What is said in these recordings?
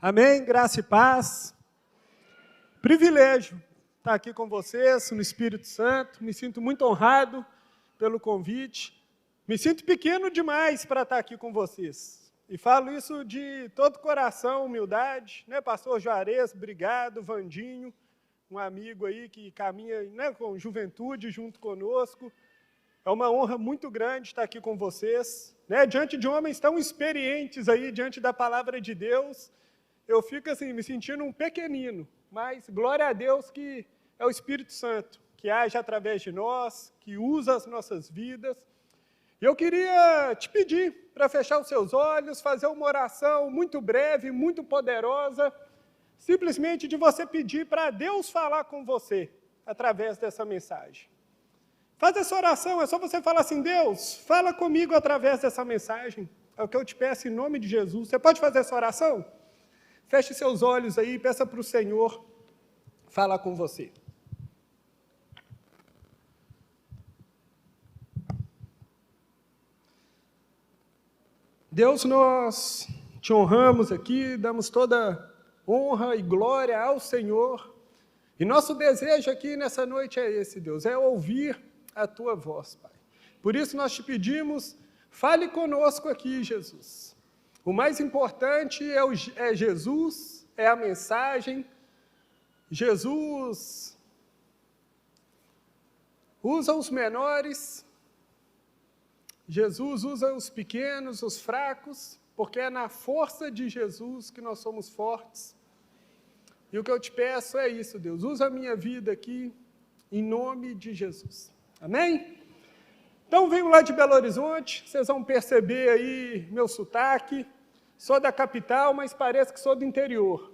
Amém? Graça e paz. Privilégio estar aqui com vocês no Espírito Santo. Me sinto muito honrado pelo convite. Me sinto pequeno demais para estar aqui com vocês. E falo isso de todo coração, humildade. Né, Pastor Juarez, obrigado. Vandinho, um amigo aí que caminha, né, com juventude junto conosco. É uma honra muito grande estar aqui com vocês. Né, diante de homens tão experientes aí, diante da palavra de Deus. Eu fico assim, me sentindo um pequenino, mas glória a Deus que é o Espírito Santo, que age através de nós, que usa as nossas vidas. E eu queria te pedir para fechar os seus olhos, fazer uma oração muito breve, muito poderosa, simplesmente de você pedir para Deus falar com você, através dessa mensagem. Faz essa oração, é só você falar assim, Deus, fala comigo através dessa mensagem, é o que eu te peço em nome de Jesus. Você pode fazer essa oração? Feche seus olhos aí, peça para o Senhor falar com você. Deus, nós te honramos aqui, damos toda honra e glória ao Senhor. E nosso desejo aqui nessa noite é esse, Deus, é ouvir a tua voz, Pai. Por isso nós te pedimos, fale conosco aqui, Jesus. O mais importante é Jesus, é a mensagem. Jesus usa os menores, Jesus usa os pequenos, os fracos, porque é na força de Jesus que nós somos fortes. E o que eu te peço é isso, Deus, usa a minha vida aqui, em nome de Jesus. Amém? Então, venho lá de Belo Horizonte, vocês vão perceber aí meu sotaque. Sou da capital, mas parece que sou do interior.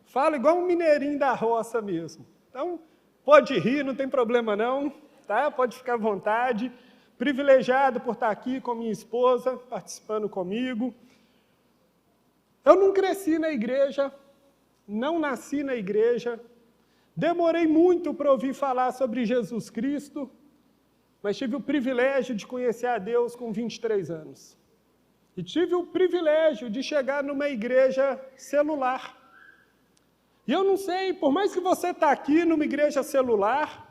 Falo igual um mineirinho da roça mesmo. Então, pode rir, não tem problema não, tá? Pode ficar à vontade. Privilegiado por estar aqui com minha esposa, participando comigo. Eu não cresci na igreja, não nasci na igreja. Demorei muito para ouvir falar sobre Jesus Cristo, mas tive o privilégio de conhecer a Deus com 23 anos. E tive o privilégio de chegar numa igreja celular. E eu não sei, por mais que você está aqui numa igreja celular,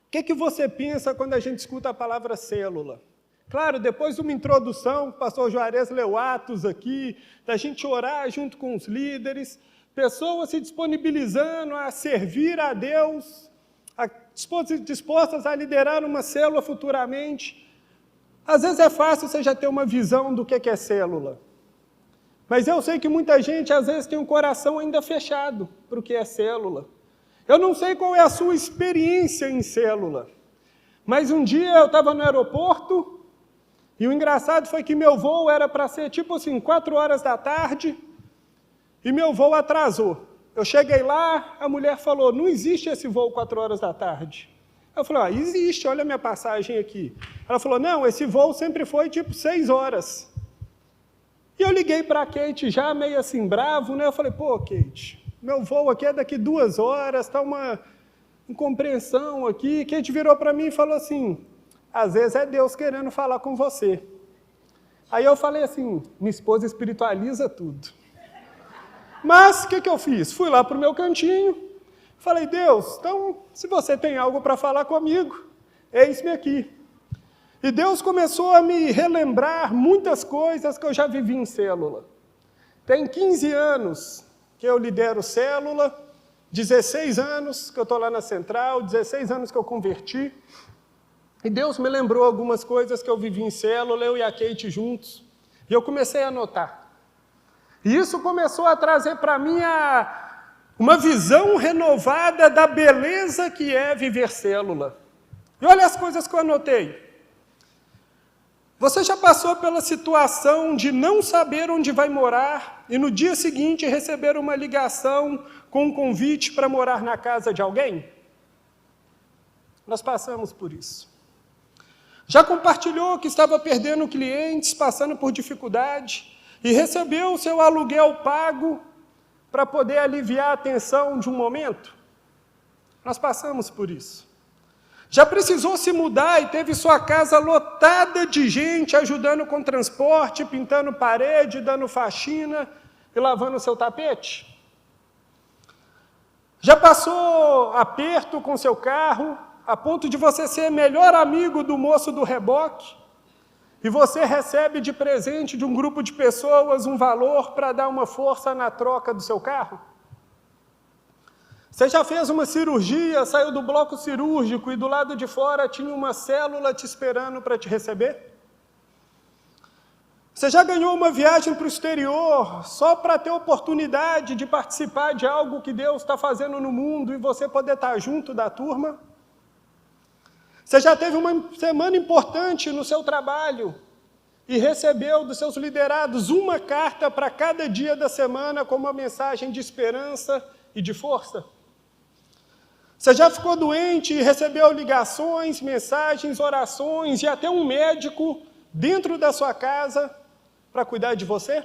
o que você pensa quando a gente escuta a palavra célula? Claro, depois de uma introdução, o pastor Juarez leu Atos aqui, da gente orar junto com os líderes, pessoas se disponibilizando a servir a Deus, dispostas a liderar uma célula futuramente. Às vezes é fácil você já ter uma visão do que é célula. Mas eu sei que muita gente, às vezes, tem um coração ainda fechado para o que é célula. Eu não sei qual é a sua experiência em célula. Mas um dia eu estava no aeroporto, e o engraçado foi que meu voo era para ser, tipo assim, 4 horas da tarde, e meu voo atrasou. Eu cheguei lá, a mulher falou, não existe esse voo 4 horas da tarde. Eu falei, existe, olha a minha passagem aqui. Ela falou, não, esse voo sempre foi tipo 6 horas. E eu liguei para a Kate já meio assim bravo, né? Eu falei, pô, Kate, meu voo aqui é daqui 2 horas, está uma incompreensão aqui. Kate virou para mim e falou assim, às vezes é Deus querendo falar com você. Aí eu falei assim, minha esposa espiritualiza tudo. Mas o que eu fiz? Fui lá para o meu cantinho, falei, Deus, então, se você tem algo para falar comigo, eis-me aqui. E Deus começou a me relembrar muitas coisas que eu já vivi em célula. Tem 15 anos que eu lidero célula, 16 anos que eu estou lá na central, 16 anos que eu converti. E Deus me lembrou algumas coisas que eu vivi em célula, eu e a Kate juntos. E eu comecei a anotar. E isso começou a trazer para mim uma visão renovada da beleza que é viver célula. E olha as coisas que eu anotei. Você já passou pela situação de não saber onde vai morar e no dia seguinte receber uma ligação com um convite para morar na casa de alguém? Nós passamos por isso. Já compartilhou que estava perdendo clientes, passando por dificuldade e recebeu o seu aluguel pago para poder aliviar a tensão de um momento? Nós passamos por isso. Já precisou se mudar e teve sua casa lotada de gente ajudando com transporte, pintando parede, dando faxina. e lavando o seu tapete? Já passou aperto com seu carro, a ponto de você ser melhor amigo do moço do reboque, e você recebe de presente de um grupo de pessoas um valor para dar uma força na troca do seu carro? Você já fez uma cirurgia, saiu do bloco cirúrgico e do lado de fora tinha uma célula te esperando para te receber? Você já ganhou uma viagem para o exterior só para ter oportunidade de participar de algo que Deus está fazendo no mundo e você poder estar junto da turma? Você já teve uma semana importante no seu trabalho e recebeu dos seus liderados uma carta para cada dia da semana com uma mensagem de esperança e de força? Você já ficou doente e recebeu ligações, mensagens, orações e até um médico dentro da sua casa para cuidar de você?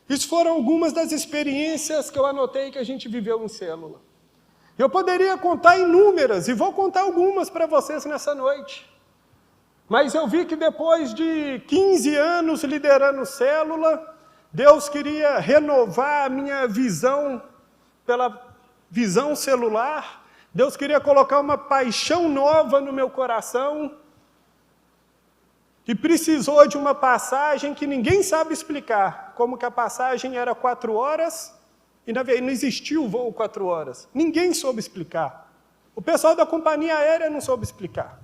Isso foram algumas das experiências que eu anotei que a gente viveu em célula. Eu poderia contar inúmeras, e vou contar algumas para vocês nessa noite. Mas eu vi que depois de 15 anos liderando célula, Deus queria renovar a minha visão pela visão celular. Deus queria colocar uma paixão nova no meu coração, e precisou de uma passagem que ninguém sabe explicar, como que a passagem era 4 horas, e na verdade não existiu o voo 4 horas. Ninguém soube explicar. O pessoal da companhia aérea não soube explicar.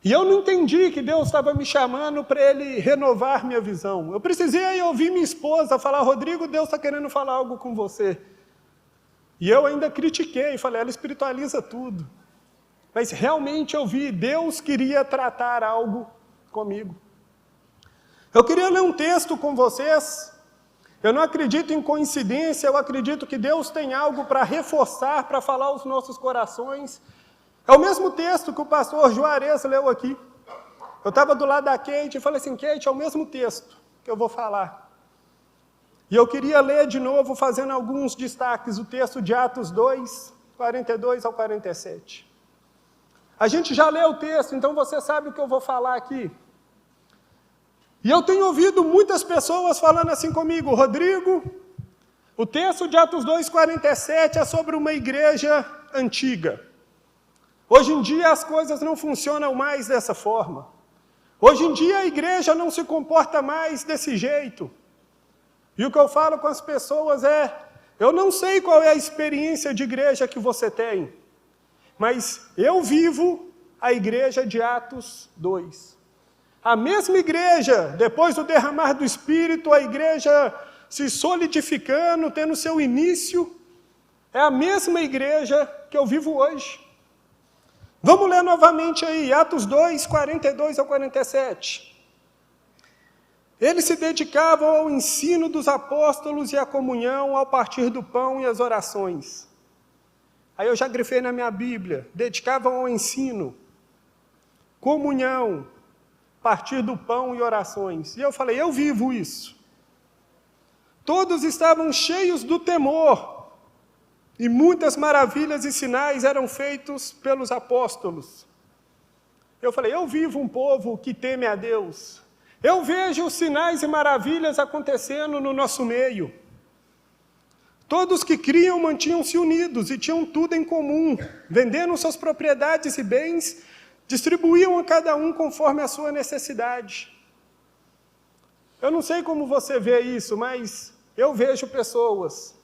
E eu não entendi que Deus estava me chamando para Ele renovar minha visão. Eu precisei ouvir minha esposa falar: Rodrigo, Deus está querendo falar algo com você. E eu ainda critiquei, falei: ela espiritualiza tudo. Mas realmente eu vi, Deus queria tratar algo comigo. Eu queria ler um texto com vocês. Eu não acredito em coincidência, eu acredito que Deus tem algo para reforçar, para falar aos nossos corações. É o mesmo texto que o pastor Juarez leu aqui. Eu estava do lado da Kate e falei assim: Kate, é o mesmo texto que eu vou falar. E eu queria ler de novo, fazendo alguns destaques, o texto de Atos 2, 42 ao 47. A gente já leu o texto, então você sabe o que eu vou falar aqui. E eu tenho ouvido muitas pessoas falando assim comigo: Rodrigo, o texto de Atos 2, 47 é sobre uma igreja antiga. Hoje em dia as coisas não funcionam mais dessa forma. Hoje em dia a igreja não se comporta mais desse jeito. E o que eu falo com as pessoas é: eu não sei qual é a experiência de igreja que você tem, mas eu vivo a igreja de Atos 2. A mesma igreja, depois do derramar do Espírito, a igreja se solidificando, tendo seu início, é a mesma igreja que eu vivo hoje. Vamos ler novamente aí, Atos 2, 42 ao 47. Eles se dedicavam ao ensino dos apóstolos e à comunhão, ao partir do pão e às orações. Aí eu já grifei na minha Bíblia: dedicavam ao ensino, comunhão, partir do pão e orações. E eu falei: eu vivo isso. Todos estavam cheios do temor, e muitas maravilhas e sinais eram feitos pelos apóstolos. Eu falei: eu vivo um povo que teme a Deus. Eu vejo sinais e maravilhas acontecendo no nosso meio. Todos que criam mantinham-se unidos e tinham tudo em comum, vendendo suas propriedades e bens, distribuíam a cada um conforme a sua necessidade. Eu não sei como você vê isso, mas eu vejo pessoas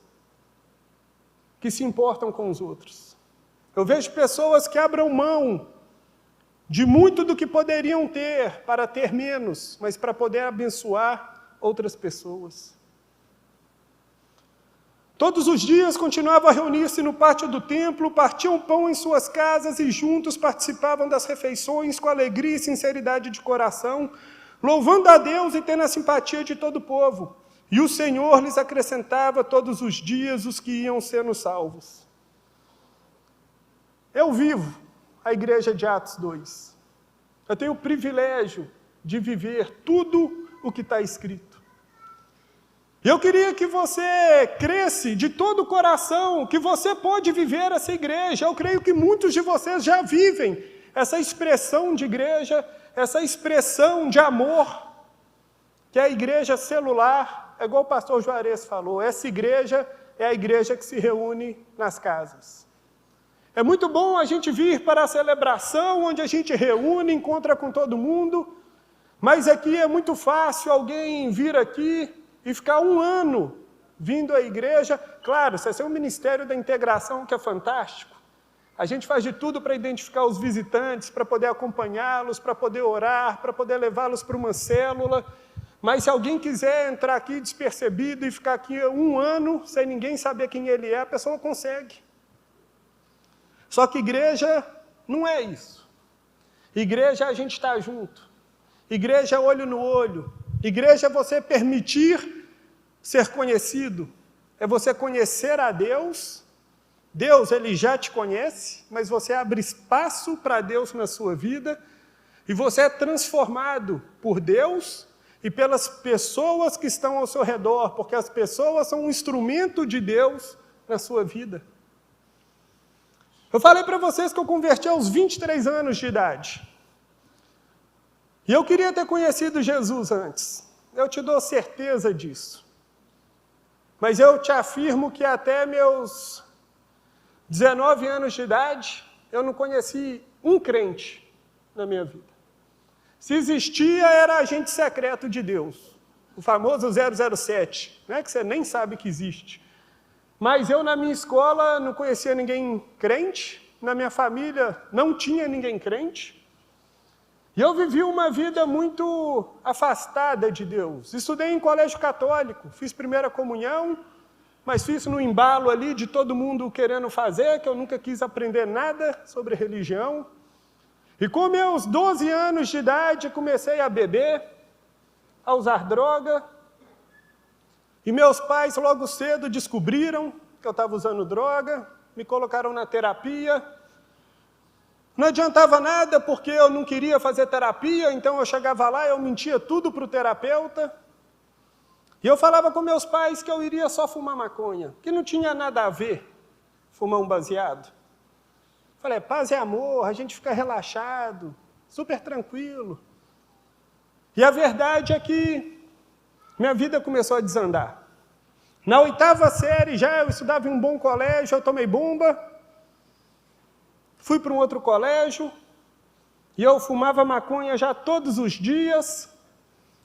que se importam com os outros. Eu vejo pessoas que abram mão de muito do que poderiam ter para ter menos, mas para poder abençoar outras pessoas. Todos os dias continuavam a reunir-se no pátio do templo, partiam pão em suas casas e juntos participavam das refeições com alegria e sinceridade de coração, louvando a Deus e tendo a simpatia de todo o povo. E o Senhor lhes acrescentava todos os dias os que iam sendo salvos. Eu vivo a igreja de Atos 2. Eu tenho o privilégio de viver tudo o que está escrito. Eu queria que você cresse de todo o coração, que você pode viver essa igreja. Eu creio que muitos de vocês já vivem essa expressão de igreja, essa expressão de amor, que é a igreja celular, é igual o pastor Juarez falou, essa igreja é a igreja que se reúne nas casas. É muito bom a gente vir para a celebração, onde a gente reúne, encontra com todo mundo, mas aqui é muito fácil alguém vir aqui e ficar um ano vindo à igreja. Claro, isso é um ministério da integração que é fantástico. A gente faz de tudo para identificar os visitantes, para poder acompanhá-los, para poder orar, para poder levá-los para uma célula. Mas se alguém quiser entrar aqui despercebido e ficar aqui um ano sem ninguém saber quem ele é, a pessoa consegue. Só que igreja não é isso. Igreja é a gente estar junto. Igreja é olho no olho. Igreja é você permitir ser conhecido. É você conhecer a Deus. Deus, Ele já te conhece, mas você abre espaço para Deus na sua vida e você é transformado por Deus e pelas pessoas que estão ao seu redor, porque as pessoas são um instrumento de Deus na sua vida. Eu falei para vocês que eu converti aos 23 anos de idade. E eu queria ter conhecido Jesus antes. Eu te dou certeza disso. Mas eu te afirmo que até meus 19 anos de idade, eu não conheci um crente na minha vida. Se existia, era agente secreto de Deus. O famoso 007, né, que você nem sabe que existe. Mas eu, na minha escola, não conhecia ninguém crente. Na minha família, não tinha ninguém crente. E eu vivi uma vida muito afastada de Deus. Estudei em colégio católico, fiz primeira comunhão, mas fiz no embalo ali de todo mundo querendo fazer, que eu nunca quis aprender nada sobre religião. E com meus 12 anos de idade, comecei a beber, a usar droga. E meus pais logo cedo descobriram que eu estava usando droga, me colocaram na terapia. Não adiantava nada, porque eu não queria fazer terapia, então eu chegava lá, eu mentia tudo para o terapeuta. E eu falava com meus pais que eu iria só fumar maconha, que não tinha nada a ver fumar um baseado. Falei, paz e amor, a gente fica relaxado, super tranquilo. E a verdade é que minha vida começou a desandar. Na 8ª série já eu estudava em um bom colégio, eu tomei bomba. Fui para um outro colégio e eu fumava maconha já todos os dias.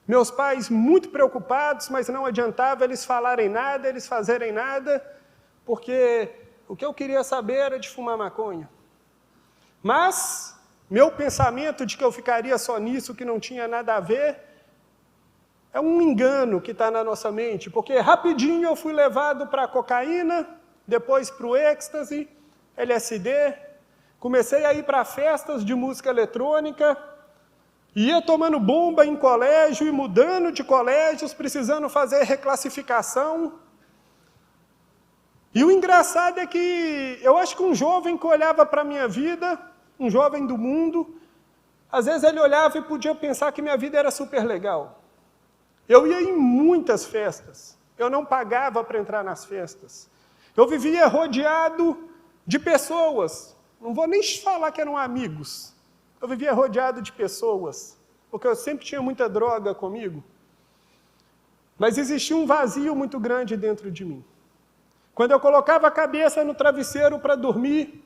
Meus pais muito preocupados, mas não adiantava eles falarem nada, eles fazerem nada, porque o que eu queria saber era de fumar maconha. Mas meu pensamento de que eu ficaria só nisso, que não tinha nada a ver, é um engano que está na nossa mente, porque rapidinho eu fui levado para a cocaína, depois para o êxtase, LSD, comecei a ir para festas de música eletrônica, ia tomando bomba em colégio e mudando de colégios, precisando fazer reclassificação. E o engraçado é que eu acho que um jovem que olhava para a minha vida, um jovem do mundo, às vezes ele olhava e podia pensar que minha vida era super legal. Eu ia em muitas festas, eu não pagava para entrar nas festas. Eu vivia rodeado de pessoas, não vou nem falar que eram amigos. Eu vivia rodeado de pessoas, porque eu sempre tinha muita droga comigo. Mas existia um vazio muito grande dentro de mim. Quando eu colocava a cabeça no travesseiro para dormir,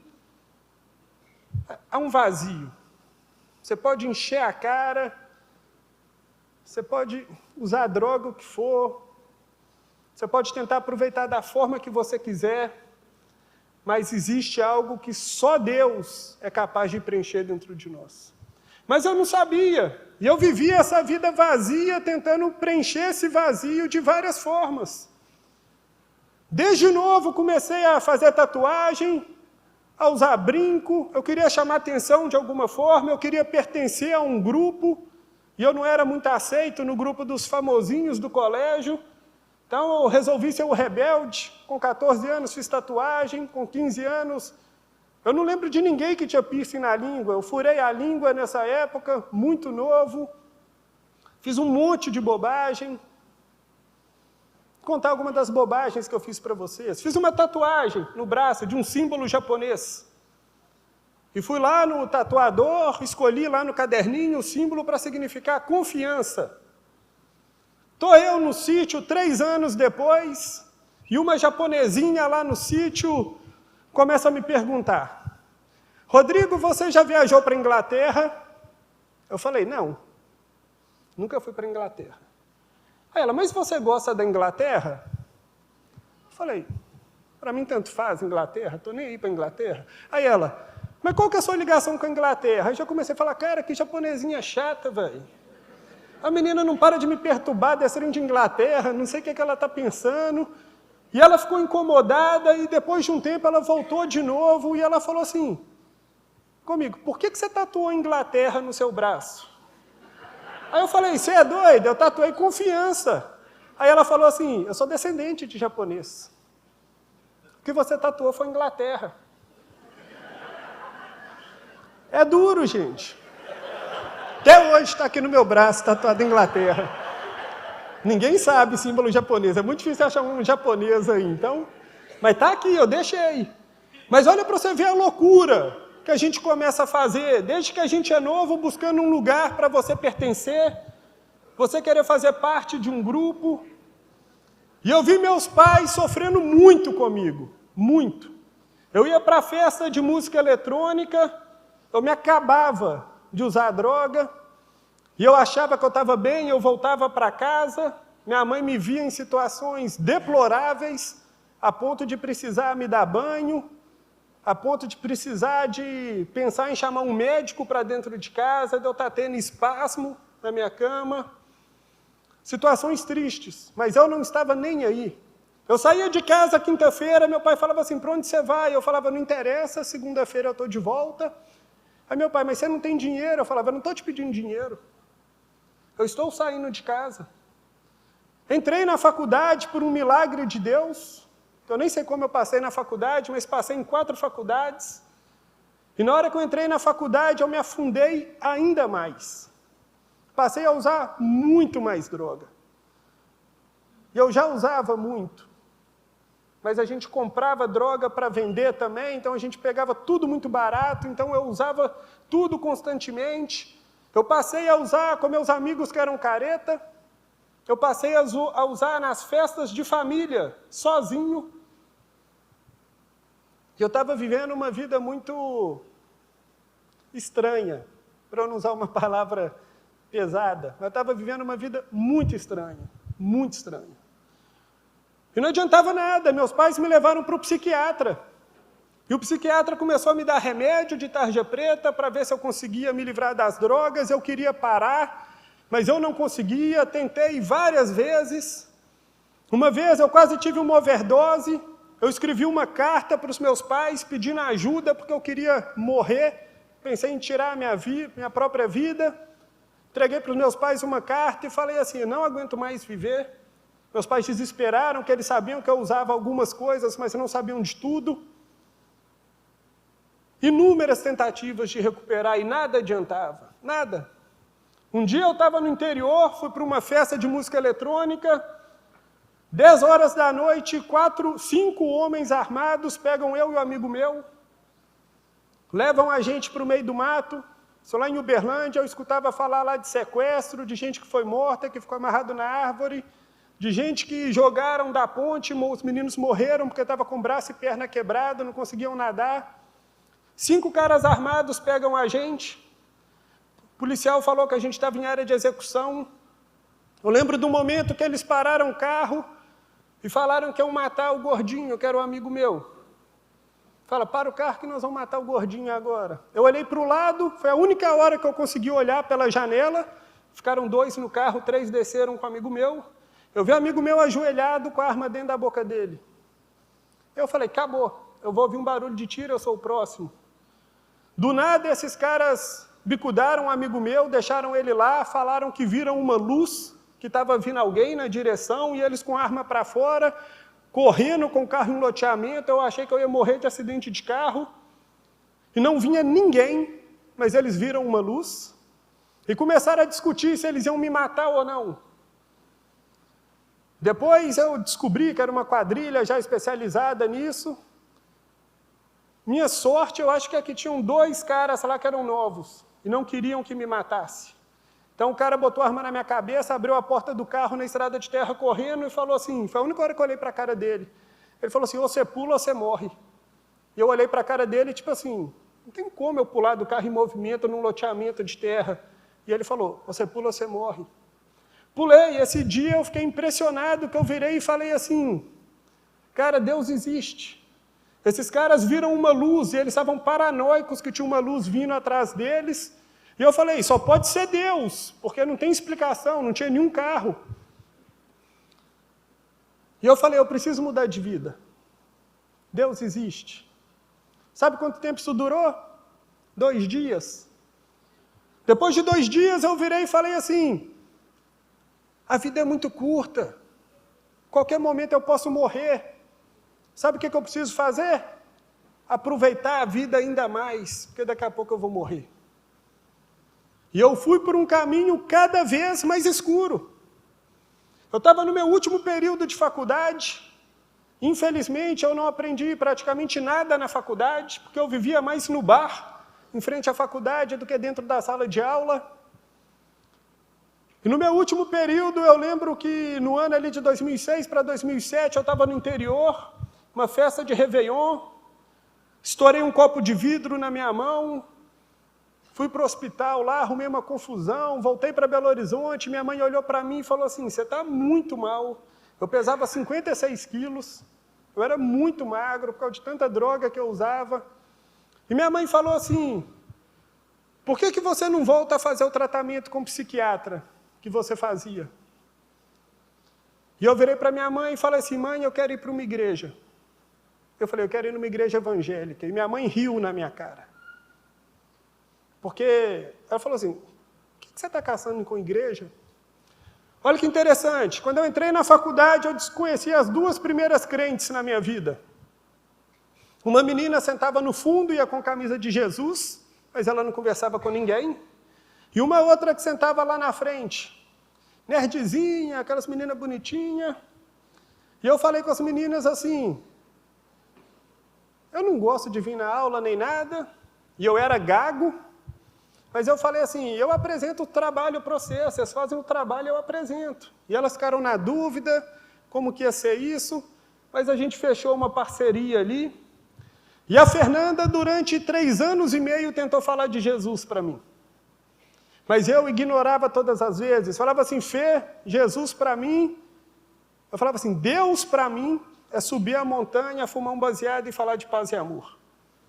há um vazio. Você pode encher a cara, você pode usar a droga o que for, você pode tentar aproveitar da forma que você quiser, mas existe algo que só Deus é capaz de preencher dentro de nós. Mas eu não sabia, e eu vivia essa vida vazia, tentando preencher esse vazio de várias formas. Desde novo comecei a fazer tatuagem, a usar brinco, eu queria chamar atenção de alguma forma, eu queria pertencer a um grupo, e eu não era muito aceito no grupo dos famosinhos do colégio. Então eu resolvi ser o rebelde. Com 14 anos fiz tatuagem, com 15 anos... Eu não lembro de ninguém que tinha piercing na língua. Eu furei a língua nessa época, muito novo. Fiz um monte de bobagem. Vou contar algumas das bobagens que eu fiz para vocês. Fiz uma tatuagem no braço de um símbolo japonês. E fui lá no tatuador, escolhi lá no caderninho o símbolo para significar confiança. Estou eu no sítio 3 anos depois, e uma japonesinha lá no sítio começa a me perguntar: Rodrigo, você já viajou para a Inglaterra? Eu falei: não, nunca fui para a Inglaterra. Aí ela: mas você gosta da Inglaterra? Eu falei: para mim tanto faz Inglaterra, estou nem aí para a Inglaterra. Aí ela: mas qual que é a sua ligação com a Inglaterra? Aí já comecei a falar: cara, que japonesinha chata, velho. A menina não para de me perturbar, descendo de Inglaterra, não sei o que ela está pensando. E ela ficou incomodada e depois de um tempo ela voltou de novo e ela falou assim comigo: por que você tatuou Inglaterra no seu braço? Aí eu falei: você é doido? Eu tatuei confiança. Aí ela falou assim: eu sou descendente de japonês. O que você tatuou foi Inglaterra. É duro, gente. Até hoje está aqui no meu braço, tatuado Inglaterra. Ninguém sabe símbolo japonês. É muito difícil achar um japonês aí, então. Mas está aqui, eu deixei. Mas olha para você ver a loucura que a gente começa a fazer, desde que a gente é novo, buscando um lugar para você pertencer, você querer fazer parte de um grupo. E eu vi meus pais sofrendo muito comigo, muito. Eu ia para a festa de música eletrônica, eu me acabava de usar droga, e eu achava que eu estava bem, eu voltava para casa, minha mãe me via em situações deploráveis, a ponto de precisar me dar banho, a ponto de precisar de pensar em chamar um médico para dentro de casa, de eu estar tendo espasmo na minha cama. Situações tristes, mas eu não estava nem aí. Eu saía de casa quinta-feira, meu pai falava assim: para onde você vai? Eu falava: não interessa, segunda-feira eu estou de volta. Aí meu pai: mas você não tem dinheiro? Eu falava: eu não estou te pedindo dinheiro. Eu estou saindo de casa. Entrei na faculdade por um milagre de Deus. Eu nem sei como eu passei na faculdade, mas passei em 4 faculdades. E na hora que eu entrei na faculdade, eu me afundei ainda mais. Passei a usar muito mais droga. E eu já usava muito. Mas a gente comprava droga para vender também, então a gente pegava tudo muito barato, então eu usava tudo constantemente. Eu passei a usar com meus amigos que eram careta. Eu passei a usar nas festas de família, sozinho. E eu estava vivendo uma vida muito estranha, para eu não usar uma palavra pesada. Eu estava vivendo uma vida muito estranha, muito estranha. E não adiantava nada, meus pais me levaram para o psiquiatra. E o psiquiatra começou a me dar remédio de tarja preta para ver se eu conseguia me livrar das drogas. Eu queria parar, mas eu não conseguia, tentei várias vezes. Uma vez eu quase tive uma overdose, eu escrevi uma carta para os meus pais pedindo ajuda porque eu queria morrer. Pensei em tirar minha própria vida. Entreguei para os meus pais uma carta e falei assim: não aguento mais viver. Meus pais desesperaram, que eles sabiam que eu usava algumas coisas, mas não sabiam de tudo. Inúmeras tentativas de recuperar e nada adiantava, nada. Um dia eu estava no interior, fui para uma festa de música eletrônica, 10 horas da noite, 5 homens armados pegam eu e um amigo meu, levam a gente para o meio do mato. Sou lá em Uberlândia, eu escutava falar lá de sequestro, de gente que foi morta, que ficou amarrado na árvore, de gente que jogaram da ponte, os meninos morreram porque estavam com braço e perna quebrado, não conseguiam nadar. 5 caras armados pegam a gente. O policial falou que a gente estava em área de execução. Eu lembro do momento que eles pararam o carro e falaram que iam matar o gordinho, que era um amigo meu. Fala: para o carro que nós vamos matar o gordinho agora. Eu olhei para o lado, foi a única hora que eu consegui olhar pela janela. Ficaram 2 no carro, 3 desceram com um amigo meu. Eu vi um amigo meu ajoelhado com a arma dentro da boca dele. Eu falei: acabou, eu vou ouvir um barulho de tiro, eu sou o próximo. Do nada, esses caras bicudaram um amigo meu, deixaram ele lá, falaram que viram uma luz, que estava vindo alguém na direção, e eles com a arma para fora, correndo com o carro em loteamento. Eu achei que eu ia morrer de acidente de carro. E não vinha ninguém, mas eles viram uma luz e começaram a discutir se eles iam me matar ou não. Depois eu descobri que era uma quadrilha já especializada nisso. Minha sorte, eu acho que aqui tinham 2 caras lá que eram novos e não queriam que me matasse. Então o cara botou a arma na minha cabeça, abriu a porta do carro na estrada de terra correndo e falou assim, foi a única hora que eu olhei para a cara dele. Ele falou assim, ou você pula ou você morre. E eu olhei para a cara dele, tipo assim, não tem como eu pular do carro em movimento num loteamento de terra. E ele falou, você pula ou você morre. Pulei, esse dia eu fiquei impressionado, que eu virei e falei assim, cara, Deus existe. Esses caras viram uma luz e eles estavam paranoicos que tinha uma luz vindo atrás deles. E eu falei, só pode ser Deus, porque não tem explicação, não tinha nenhum carro. E eu falei, eu preciso mudar de vida. Deus existe. Sabe quanto tempo isso durou? 2 dias. Depois de 2 dias eu virei e falei assim, a vida é muito curta, qualquer momento eu posso morrer. Sabe o que eu preciso fazer? Aproveitar a vida ainda mais, porque daqui a pouco eu vou morrer. E eu fui por um caminho cada vez mais escuro. Eu estava no meu último período de faculdade. Infelizmente, eu não aprendi praticamente nada na faculdade, porque eu vivia mais no bar, em frente à faculdade, do que dentro da sala de aula. E no meu último período, eu lembro que no ano ali de 2006 para 2007, eu estava no interior, uma festa de Réveillon, estourei um copo de vidro na minha mão, fui para o hospital lá, arrumei uma confusão, voltei para Belo Horizonte, minha mãe olhou para mim e falou assim, você está muito mal. Eu pesava 56 quilos, eu era muito magro por causa de tanta droga que eu usava. E minha mãe falou assim, por que você não volta a fazer o tratamento com o psiquiatra que você fazia? E eu virei para minha mãe e falei assim, mãe, eu quero ir para uma igreja. Eu falei, eu quero ir numa igreja evangélica. E minha mãe riu na minha cara. Porque ela falou assim, o que você está caçando com igreja? Olha que interessante, quando eu entrei na faculdade, eu desconheci as 2 primeiras crentes na minha vida. Uma menina sentava no fundo, ia com camisa de Jesus, mas ela não conversava com ninguém. E uma outra que sentava lá na frente, nerdzinha, aquelas meninas bonitinhas. E eu falei com as meninas assim, eu não gosto de vir na aula nem nada, e eu era gago, mas eu falei assim, eu apresento o trabalho para vocês, vocês fazem o trabalho, eu apresento. E elas ficaram na dúvida, como que ia ser isso, mas a gente fechou uma parceria ali. E a Fernanda, durante 3 anos e meio, tentou falar de Jesus para mim. Mas eu ignorava todas as vezes, falava assim, Fê, Jesus para mim, eu falava assim, Deus para mim é subir a montanha, fumar um baseado e falar de paz e amor.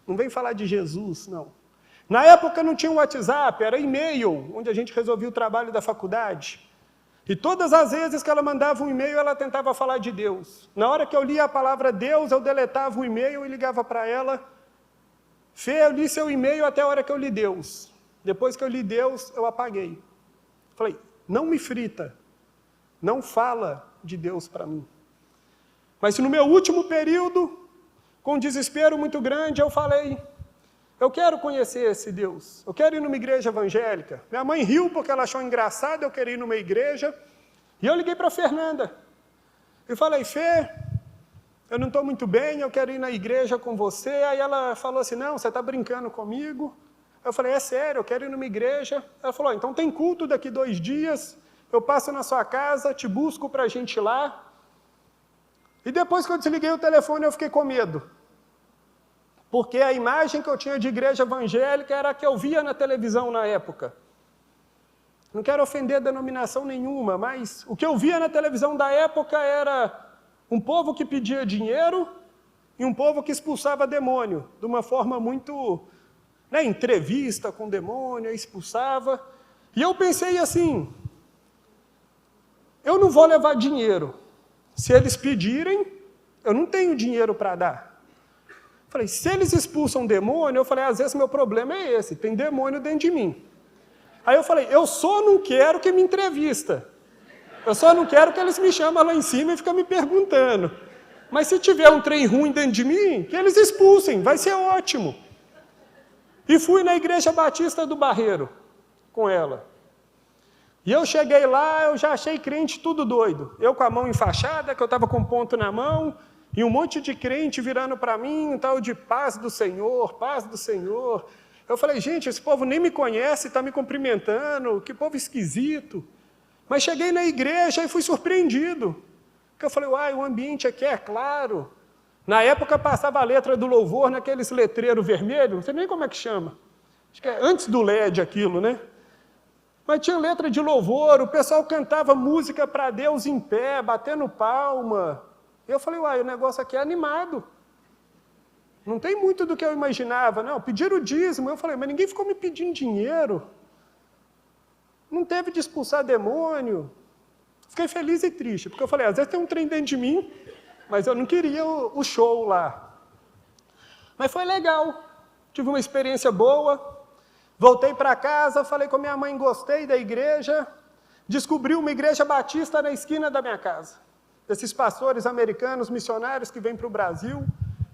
Não vem falar de Jesus, não. Na época não tinha um WhatsApp, era e-mail, onde a gente resolvia o trabalho da faculdade. E todas as vezes que ela mandava um e-mail, ela tentava falar de Deus. Na hora que eu lia a palavra Deus, eu deletava o e-mail e ligava para ela. Fê, eu li seu e-mail até a hora que eu li Deus. Depois que eu li Deus, eu apaguei. Falei, não me frita, não fala de Deus para mim. Mas no meu último período, com um desespero muito grande, eu falei, eu quero conhecer esse Deus, eu quero ir numa igreja evangélica. Minha mãe riu porque ela achou engraçado eu querer ir numa igreja. E eu liguei para a Fernanda. E falei, Fê, eu não estou muito bem, eu quero ir na igreja com você. Aí ela falou assim, não, você está brincando comigo? Eu falei, é sério, eu quero ir numa igreja. Ela falou, então tem culto daqui 2 dias, eu passo na sua casa, te busco para a gente ir lá. E depois que eu desliguei o telefone, eu fiquei com medo. Porque a imagem que eu tinha de igreja evangélica era a que eu via na televisão na época. Não quero ofender denominação nenhuma, mas o que eu via na televisão da época era um povo que pedia dinheiro e um povo que expulsava demônio, de uma forma muito, entrevista com demônio, expulsava. E eu pensei assim, eu não vou levar dinheiro. Se eles pedirem, eu não tenho dinheiro para dar. Falei, se eles expulsam demônio, eu falei, às vezes meu problema é esse, tem demônio dentro de mim. Aí eu falei, eu só não quero que me entrevista. Eu só não quero que eles me chamem lá em cima e fiquem me perguntando. Mas se tiver um trem ruim dentro de mim, que eles expulsem, vai ser ótimo. E fui na Igreja Batista do Barreiro com ela. E eu cheguei lá, eu já achei crente tudo doido. Eu com a mão enfaixada, que eu estava com ponto na mão, e um monte de crente virando para mim, um tal de paz do Senhor, paz do Senhor. Eu falei, gente, esse povo nem me conhece, está me cumprimentando, que povo esquisito. Mas cheguei na igreja e fui surpreendido. Porque eu falei, uai, o ambiente aqui é claro. Na época passava a letra do louvor naqueles letreiros vermelhos, não sei nem como é que chama. Acho que é antes do LED aquilo, né? Mas tinha letra de louvor, o pessoal cantava música para Deus em pé, batendo palma. Eu falei, uai, o negócio aqui é animado. Não tem muito do que eu imaginava, não. Pediram o dízimo, eu falei, mas ninguém ficou me pedindo dinheiro. Não teve de expulsar demônio. Fiquei feliz e triste, porque eu falei, às vezes tem um trem dentro de mim, mas eu não queria o show lá. Mas foi legal, tive uma experiência boa. Voltei para casa, falei com a minha mãe, gostei da igreja. Descobri uma igreja batista na esquina da minha casa. Desses pastores americanos, missionários que vêm para o Brasil.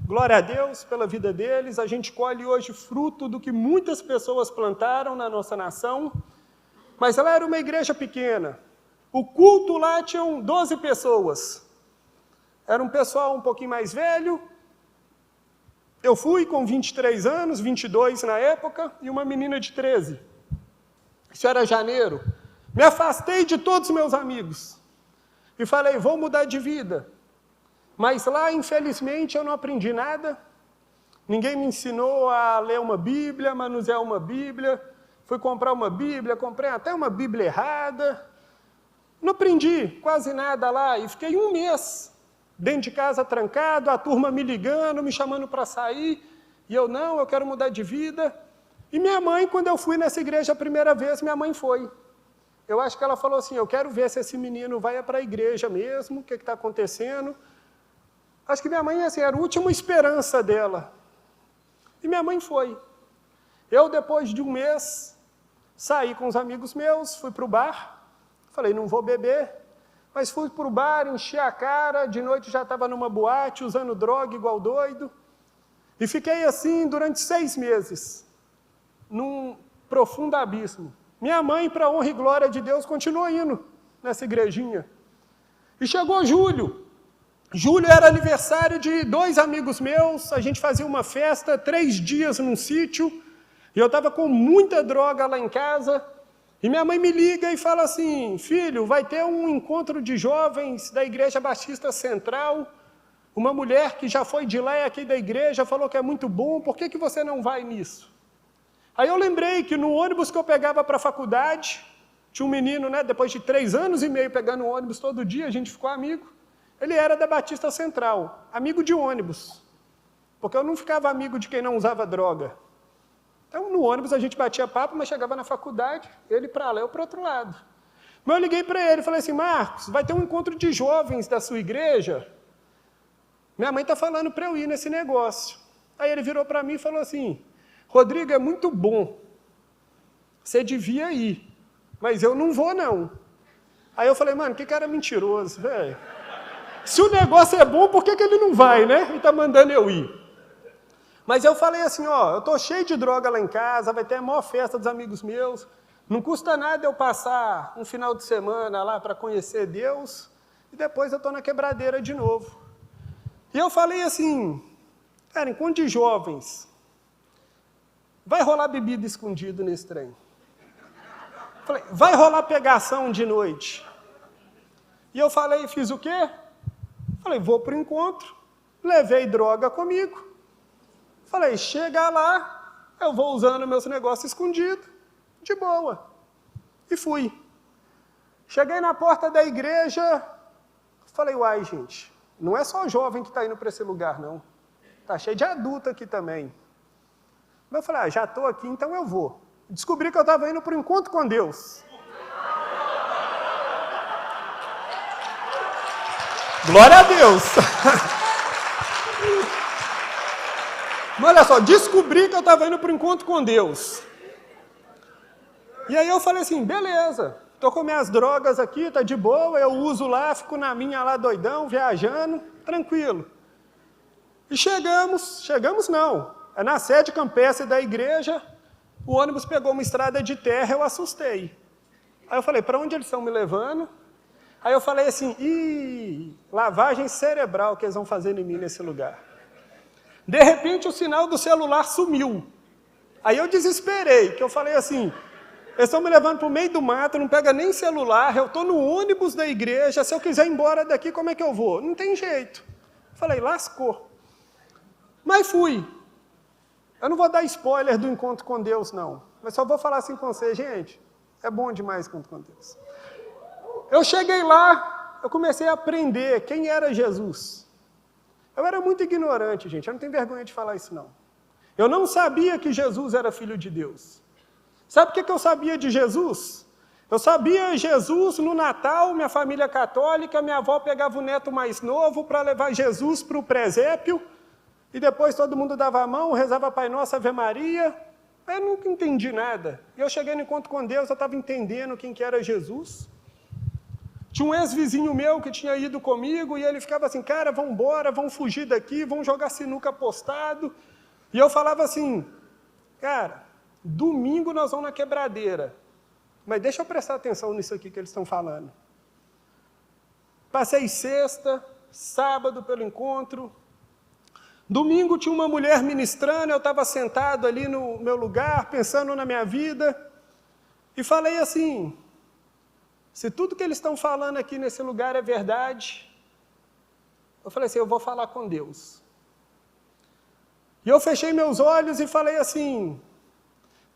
Glória a Deus pela vida deles. A gente colhe hoje fruto do que muitas pessoas plantaram na nossa nação. Mas ela era uma igreja pequena. O culto lá tinham 12 pessoas. Era um pessoal um pouquinho mais velho. Eu fui com 23 anos, 22 na época, e uma menina de 13. Isso era janeiro. Me afastei de todos os meus amigos. E falei, vou mudar de vida. Mas lá, infelizmente, eu não aprendi nada. Ninguém me ensinou a ler uma Bíblia, manusear uma Bíblia. Fui comprar uma Bíblia, comprei até uma Bíblia errada. Não aprendi quase nada lá e fiquei um mês dentro de casa trancado, a turma me ligando, me chamando para sair. E eu, não, eu quero mudar de vida. E minha mãe, quando eu fui nessa igreja a primeira vez, minha mãe foi. Eu acho que ela falou assim, eu quero ver se esse menino vai para a igreja mesmo, o que está acontecendo. Acho que minha mãe assim, era a última esperança dela. E minha mãe foi. Eu, depois de um mês, saí com os amigos meus, fui para o bar. Falei, não vou beber. Mas fui para o bar, enchi a cara, de noite já estava numa boate, usando droga igual doido. E fiquei assim durante 6 meses, num profundo abismo. Minha mãe, para a honra e glória de Deus, continuou indo nessa igrejinha. E chegou julho. Julho era aniversário de 2 amigos meus, a gente fazia uma festa, 3 dias num sítio, e eu estava com muita droga lá em casa, e minha mãe me liga e fala assim, filho, vai ter um encontro de jovens da Igreja Batista Central, uma mulher que já foi de lá e aqui da igreja, falou que é muito bom, por que você não vai nisso? Aí eu lembrei que no ônibus que eu pegava para a faculdade, tinha um menino, né, depois de 3 anos e meio pegando o ônibus todo dia, a gente ficou amigo. Ele era da Batista Central, amigo de ônibus, porque eu não ficava amigo de quem não usava droga. Então, no ônibus a gente batia papo, mas chegava na faculdade, ele para lá, eu para o outro lado. Mas eu liguei para ele e falei assim, Marcos, vai ter um encontro de jovens da sua igreja? Minha mãe está falando para eu ir nesse negócio. Aí ele virou para mim e falou assim, Rodrigo, é muito bom, você devia ir, mas eu não vou não. Aí eu falei, mano, que cara mentiroso, velho. Se o negócio é bom, por que ele não vai, né? Ele está mandando eu ir. Mas eu falei assim, ó, eu estou cheio de droga lá em casa, vai ter a maior festa dos amigos meus, não custa nada eu passar um final de semana lá para conhecer Deus, e depois eu estou na quebradeira de novo. E eu falei assim, cara, enquanto de jovens, vai rolar bebida escondido nesse trem. Falei, vai rolar pegação de noite. E eu falei, fiz o quê? Falei, vou para o encontro, levei droga comigo. Falei, chega lá, eu vou usando meus negócios escondidos, de boa. E fui. Cheguei na porta da igreja, falei, uai, gente, não é só jovem que está indo para esse lugar, não. Está cheio de adulto aqui também. Mas eu falei, já estou aqui, então eu vou. Descobri que eu estava indo para o encontro com Deus. Glória a Deus! Mas olha só, descobri que eu estava indo para o encontro com Deus. E aí eu falei assim, beleza, estou com minhas drogas aqui, está de boa, eu uso lá, fico na minha lá doidão, viajando, tranquilo. E chegamos não, é na sede campestre da igreja, o ônibus pegou uma estrada de terra, eu assustei. Aí eu falei, para onde eles estão me levando? Aí eu falei assim, lavagem cerebral que eles vão fazer em mim nesse lugar. De repente o sinal do celular sumiu. Aí eu desesperei, que eu falei assim, eles estão me levando para o meio do mato, não pega nem celular, eu estou no ônibus da igreja, se eu quiser ir embora daqui, como é que eu vou? Não tem jeito. Falei, lascou. Mas fui. Eu não vou dar spoiler do encontro com Deus, não. Mas só vou falar assim com você, gente, é bom demais o encontro com Deus. Eu cheguei lá, eu comecei a aprender quem era Jesus. Eu era muito ignorante, gente, eu não tenho vergonha de falar isso, não. Eu não sabia que Jesus era filho de Deus. Sabe o que eu sabia de Jesus? Eu sabia Jesus no Natal, minha família católica, minha avó pegava o neto mais novo para levar Jesus para o presépio, e depois todo mundo dava a mão, rezava Pai Nosso, Ave Maria. Eu nunca entendi nada. E eu cheguei no encontro com Deus, eu estava entendendo quem que era Jesus. Tinha um ex-vizinho meu que tinha ido comigo, e ele ficava assim, cara, vamos embora, vamos fugir daqui, vamos jogar sinuca apostado. E eu falava assim, cara, domingo nós vamos na quebradeira, mas deixa eu prestar atenção nisso aqui que eles estão falando. Passei sexta, sábado pelo encontro, domingo tinha uma mulher ministrando, eu estava sentado ali no meu lugar, pensando na minha vida, e falei assim, se tudo que eles estão falando aqui nesse lugar é verdade, eu falei assim, eu vou falar com Deus. E eu fechei meus olhos e falei assim,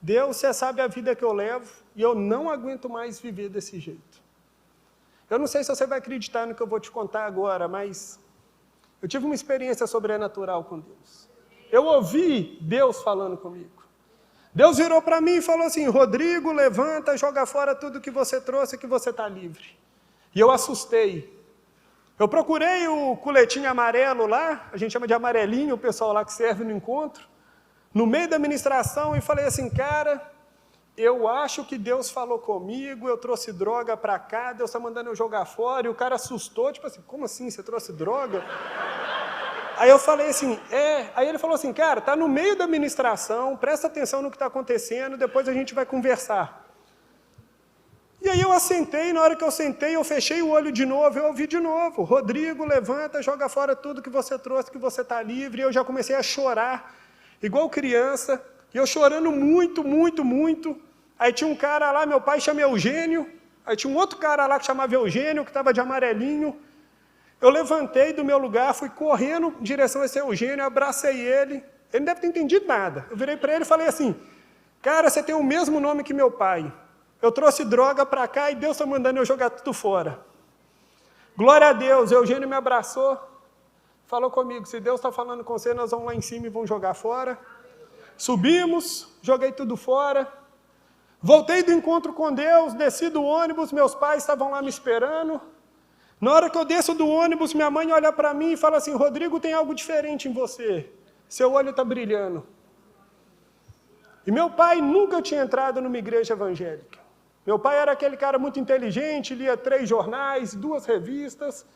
Deus, você sabe a vida que eu levo e eu não aguento mais viver desse jeito. Eu não sei se você vai acreditar no que eu vou te contar agora, mas eu tive uma experiência sobrenatural com Deus. Eu ouvi Deus falando comigo. Deus virou para mim e falou assim, Rodrigo, levanta, joga fora tudo que você trouxe que você está livre. E eu assustei. Eu procurei o coletinho amarelo lá, a gente chama de amarelinho, o pessoal lá que serve no encontro, no meio da ministração, e falei assim, cara, eu acho que Deus falou comigo, eu trouxe droga para cá, Deus está mandando eu jogar fora, e o cara assustou, tipo assim, como assim, você trouxe droga? Aí eu falei assim, aí ele falou assim, cara, está no meio da ministração, presta atenção no que está acontecendo, depois a gente vai conversar. E aí eu assentei, na hora que eu sentei, eu fechei o olho de novo, eu ouvi de novo, Rodrigo, levanta, joga fora tudo que você trouxe, que você está livre, e eu já comecei a chorar, igual criança, e eu chorando muito, muito, muito. Aí tinha um cara lá, meu pai chama Eugênio, aí tinha um outro cara lá que chamava Eugênio, que estava de amarelinho. Eu levantei do meu lugar, fui correndo em direção a esse Eugênio, abracei ele, ele não deve ter entendido nada. Eu virei para ele e falei assim, cara, você tem o mesmo nome que meu pai. Eu trouxe droga para cá e Deus está mandando eu jogar tudo fora. Glória a Deus, Eugênio me abraçou, falou comigo, se Deus está falando com você, nós vamos lá em cima e vamos jogar fora. Subimos, joguei tudo fora. Voltei do encontro com Deus, desci do ônibus, meus pais estavam lá me esperando. Na hora que eu desço do ônibus, minha mãe olha para mim e fala assim, Rodrigo, tem algo diferente em você. Seu olho está brilhando. E meu pai nunca tinha entrado numa igreja evangélica. Meu pai era aquele cara muito inteligente, lia 3 jornais, 2 revistas,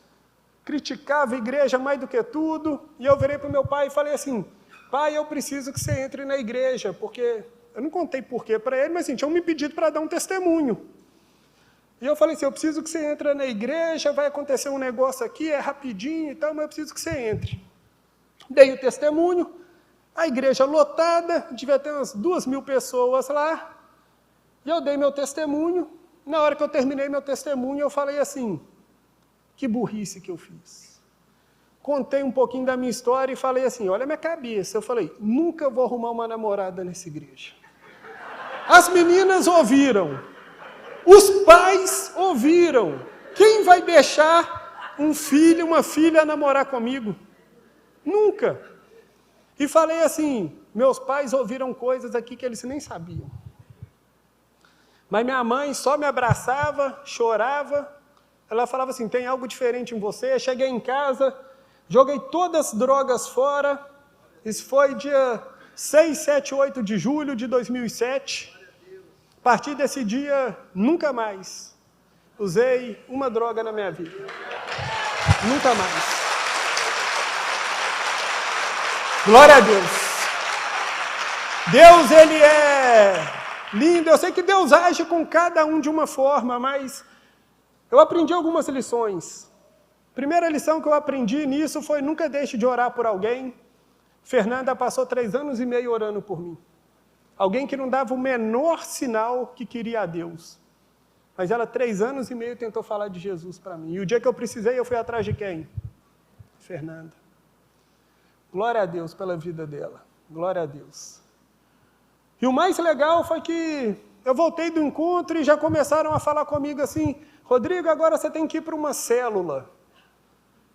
criticava a igreja mais do que tudo. E eu virei para o meu pai e falei assim, pai, eu preciso que você entre na igreja, porque... Eu não contei porquê para ele, mas assim, tinham me pedido para dar um testemunho. E eu falei assim, eu preciso que você entre na igreja, vai acontecer um negócio aqui, é rapidinho e tal, mas eu preciso que você entre. Dei o testemunho, a igreja lotada, devia ter umas 2.000 pessoas lá, e eu dei meu testemunho. Na hora que eu terminei meu testemunho, eu falei assim, que burrice que eu fiz. Contei um pouquinho da minha história e falei assim, olha a minha cabeça. Eu falei, nunca vou arrumar uma namorada nessa igreja. As meninas ouviram, os pais ouviram. Quem vai deixar um filho, uma filha namorar comigo? Nunca. E falei assim, meus pais ouviram coisas aqui que eles nem sabiam. Mas minha mãe só me abraçava, chorava. Ela falava assim, tem algo diferente em você. Cheguei em casa, joguei todas as drogas fora. Isso foi dia 6, 7, 8 de julho de 2007. A partir desse dia, nunca mais usei uma droga na minha vida. Nunca mais. Glória a Deus. Deus, Ele é lindo. Eu sei que Deus age com cada um de uma forma, mas eu aprendi algumas lições. Primeira lição que eu aprendi nisso foi nunca deixe de orar por alguém. Fernanda passou 3 anos e meio orando por mim. Alguém que não dava o menor sinal que queria a Deus. Mas ela, 3 anos e meio, tentou falar de Jesus para mim. E o dia que eu precisei, eu fui atrás de quem? Fernanda. Glória a Deus pela vida dela. Glória a Deus. E o mais legal foi que eu voltei do encontro e já começaram a falar comigo assim, Rodrigo, agora você tem que ir para uma célula.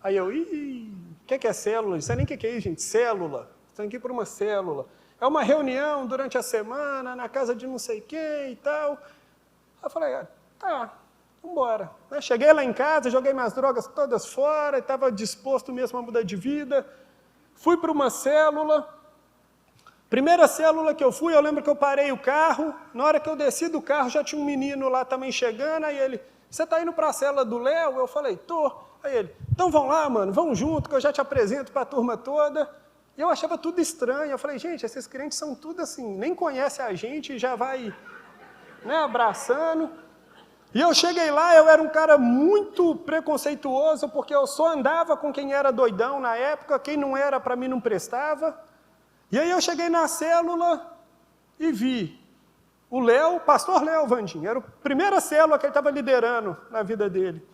Aí eu, o que é célula? Não sei nem o que é isso, gente. Célula. Você tem que ir para uma célula. É uma reunião durante a semana, na casa de não sei quem e tal. Aí eu falei, tá, vamos embora. Cheguei lá em casa, joguei minhas drogas todas fora, estava disposto mesmo a mudar de vida. Fui para uma célula. Primeira célula que eu fui, eu lembro que eu parei o carro. Na hora que eu desci do carro, já tinha um menino lá também chegando. Aí ele, você está indo para a célula do Léo? Eu falei, tô. Aí ele, então vamos lá, mano, vamos junto, que eu já te apresento para a turma toda. E eu achava tudo estranho. Eu falei, gente, esses crentes são tudo assim, nem conhecem a gente, já vai, abraçando. E eu cheguei lá, eu era um cara muito preconceituoso, porque eu só andava com quem era doidão na época, quem não era, para mim, não prestava. E aí eu cheguei na célula e vi o Léo, pastor Léo Vandinho, era a primeira célula que ele estava liderando na vida dele.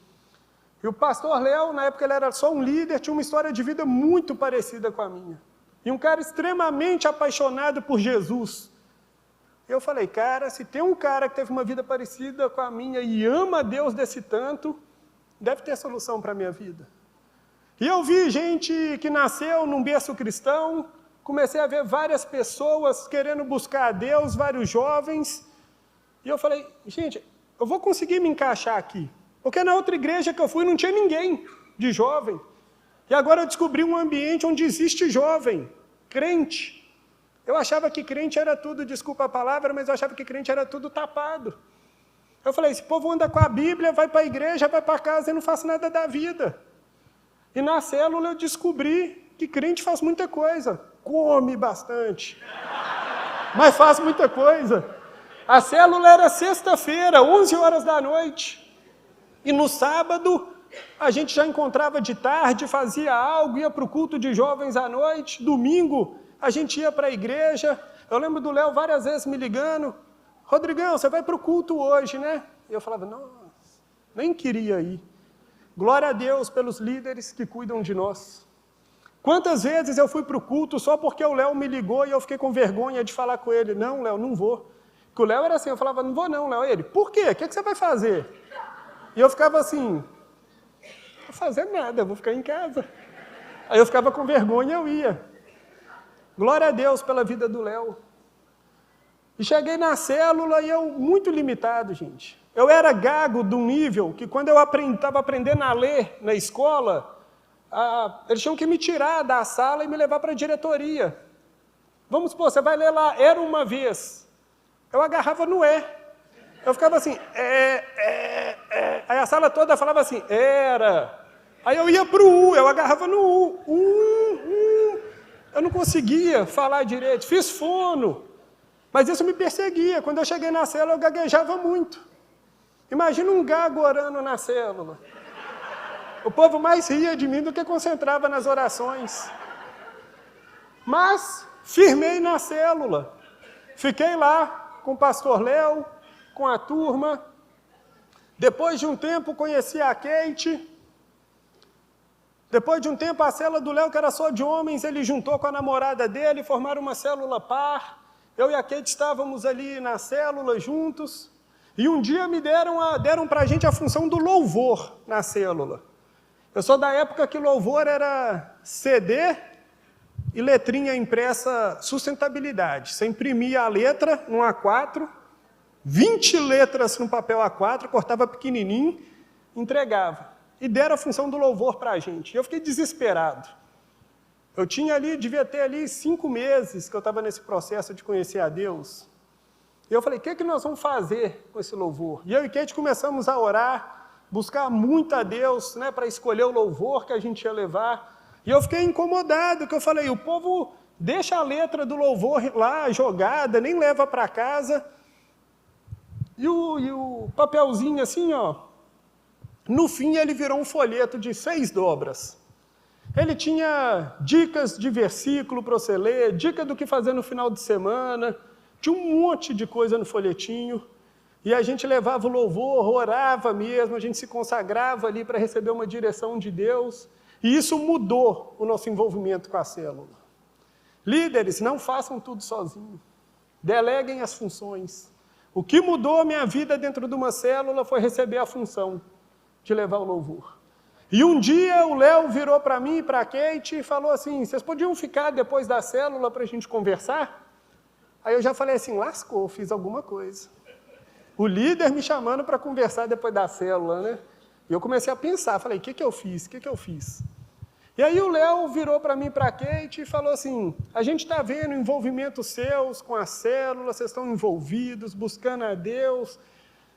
E o pastor Léo, na época ele era só um líder, tinha uma história de vida muito parecida com a minha. E um cara extremamente apaixonado por Jesus. Eu falei, cara, se tem um cara que teve uma vida parecida com a minha e ama a Deus desse tanto, deve ter solução para a minha vida. E eu vi gente que nasceu num berço cristão, comecei a ver várias pessoas querendo buscar a Deus, vários jovens. E eu falei, gente, eu vou conseguir me encaixar aqui. Porque na outra igreja que eu fui não tinha ninguém de jovem. E agora eu descobri um ambiente onde existe jovem, crente. Eu achava que crente era tudo, desculpa a palavra, mas eu achava que crente era tudo tapado. Eu falei, esse povo anda com a Bíblia, vai para a igreja, vai para casa e não faz nada da vida. E na célula eu descobri que crente faz muita coisa. Come bastante, mas faz muita coisa. A célula era sexta-feira, 11 horas da noite. E no sábado, a gente já encontrava de tarde, fazia algo, ia para o culto de jovens à noite. Domingo, a gente ia para a igreja. Eu lembro do Léo várias vezes me ligando. Rodrigão, você vai para o culto hoje, né? E eu falava, nossa, nem queria ir. Glória a Deus pelos líderes que cuidam de nós. Quantas vezes eu fui para o culto só porque o Léo me ligou e eu fiquei com vergonha de falar com ele. Não, Léo, não vou. Porque o Léo era assim, eu falava, não vou não, Léo. Ele, por quê? O que você vai fazer? E eu ficava assim, não vou fazer nada, eu vou ficar em casa. Aí eu ficava com vergonha e eu ia. Glória a Deus pela vida do Léo. E cheguei na célula e eu muito limitado, gente. Eu era gago de um nível que quando eu estava aprendendo a ler na escola, eles tinham que me tirar da sala e me levar para a diretoria. Vamos supor, você vai ler lá, era uma vez. Eu agarrava no Eu ficava assim, Aí a sala toda falava assim, era. Aí eu ia para o U, eu agarrava no U. Eu não conseguia falar direito, fiz fono. Mas isso me perseguia. Quando eu cheguei na célula, eu gaguejava muito. Imagina um gago orando na célula. O povo mais ria de mim do que concentrava nas orações. Mas firmei na célula. Fiquei lá com o pastor Léo, com a turma. Depois de um tempo, conheci a Kate. Depois de um tempo, a célula do Léo, que era só de homens, ele juntou com a namorada dele, formaram uma célula par. Eu e a Kate estávamos ali na célula juntos. E um dia me deram para a gente a função do louvor na célula. Eu sou da época que louvor era CD e letrinha impressa sustentabilidade. Você imprimia a letra num A4, 20 letras no papel A4, cortava pequenininho, entregava. E deram a função do louvor para a gente. Eu fiquei desesperado. Eu devia ter ali 5 meses que eu estava nesse processo de conhecer a Deus. E eu falei, o que nós vamos fazer com esse louvor? E eu e Kate começamos a orar, buscar muito a Deus, para escolher o louvor que a gente ia levar. E eu fiquei incomodado, que eu falei, o povo deixa a letra do louvor lá jogada, nem leva para casa. E o papelzinho assim, no fim ele virou um folheto de 6 dobras. Ele tinha dicas de versículo para você ler, dica do que fazer no final de semana, Tinha um monte de coisa no folhetinho, e a gente levava o louvor, orava mesmo, a gente se consagrava ali para receber uma direção de Deus, e isso mudou o nosso envolvimento com a célula. Líderes, não façam tudo sozinhos, deleguem as funções. O que mudou a minha vida dentro de uma célula foi receber a função de levar o louvor. E um dia o Léo virou para mim e para a Kate e falou assim, vocês podiam ficar depois da célula para a gente conversar? Aí eu já falei assim, lascou, fiz alguma coisa. O líder me chamando para conversar depois da célula, né? E eu comecei a pensar, falei, o que eu fiz? O que eu fiz? E aí o Léo virou para mim e para a Kate e falou assim, a gente está vendo envolvimentos seus com a célula, vocês estão envolvidos, buscando a Deus,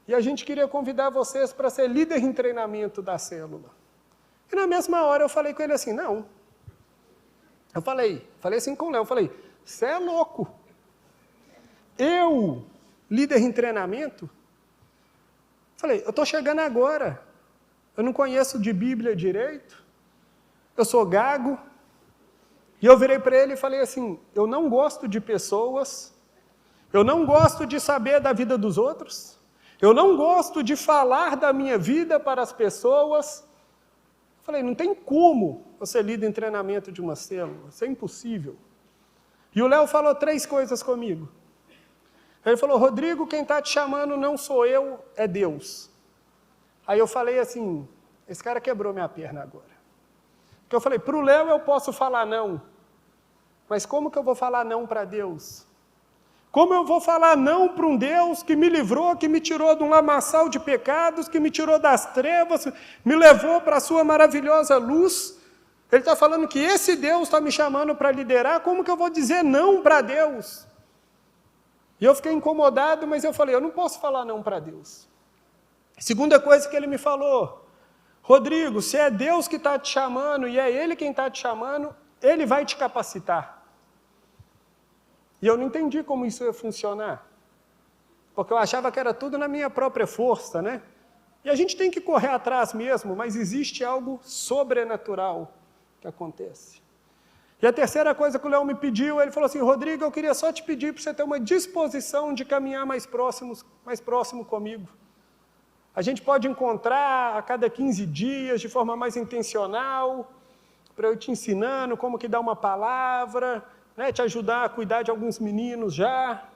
e a gente queria convidar vocês para ser líder em treinamento da célula. E na mesma hora eu falei com ele assim, não. Eu falei assim com o Léo, falei, você é louco. Eu, líder em treinamento? Falei, eu estou chegando agora, eu não conheço de Bíblia direito, eu sou gago, e eu virei para ele e falei assim, eu não gosto de pessoas, eu não gosto de saber da vida dos outros, eu não gosto de falar da minha vida para as pessoas. Falei, não tem como você líder em treinamento de uma célula, isso é impossível. E o Léo falou 3 coisas comigo. Ele falou, Rodrigo, quem está te chamando não sou eu, é Deus. Aí eu falei assim, esse cara quebrou minha perna agora. Porque eu falei, para o Léo eu posso falar não, mas como que eu vou falar não para Deus? Como eu vou falar não para um Deus que me livrou, que me tirou de um lamaçal de pecados, que me tirou das trevas, me levou para a sua maravilhosa luz? Ele está falando que esse Deus está me chamando para liderar, como que eu vou dizer não para Deus? E eu fiquei incomodado, mas eu falei, eu não posso falar não para Deus. Segunda coisa que ele me falou, Rodrigo, se é Deus que está te chamando e é Ele quem está te chamando, Ele vai te capacitar. E eu não entendi como isso ia funcionar, porque eu achava que era tudo na minha própria força, né? E a gente tem que correr atrás mesmo, mas existe algo sobrenatural que acontece. E a terceira coisa que o Léo me pediu, ele falou assim, Rodrigo, eu queria só te pedir para você ter uma disposição de caminhar mais próximo comigo. A gente pode encontrar a cada 15 dias, de forma mais intencional, para eu te ensinando como que dá uma palavra, né, te ajudar a cuidar de alguns meninos já.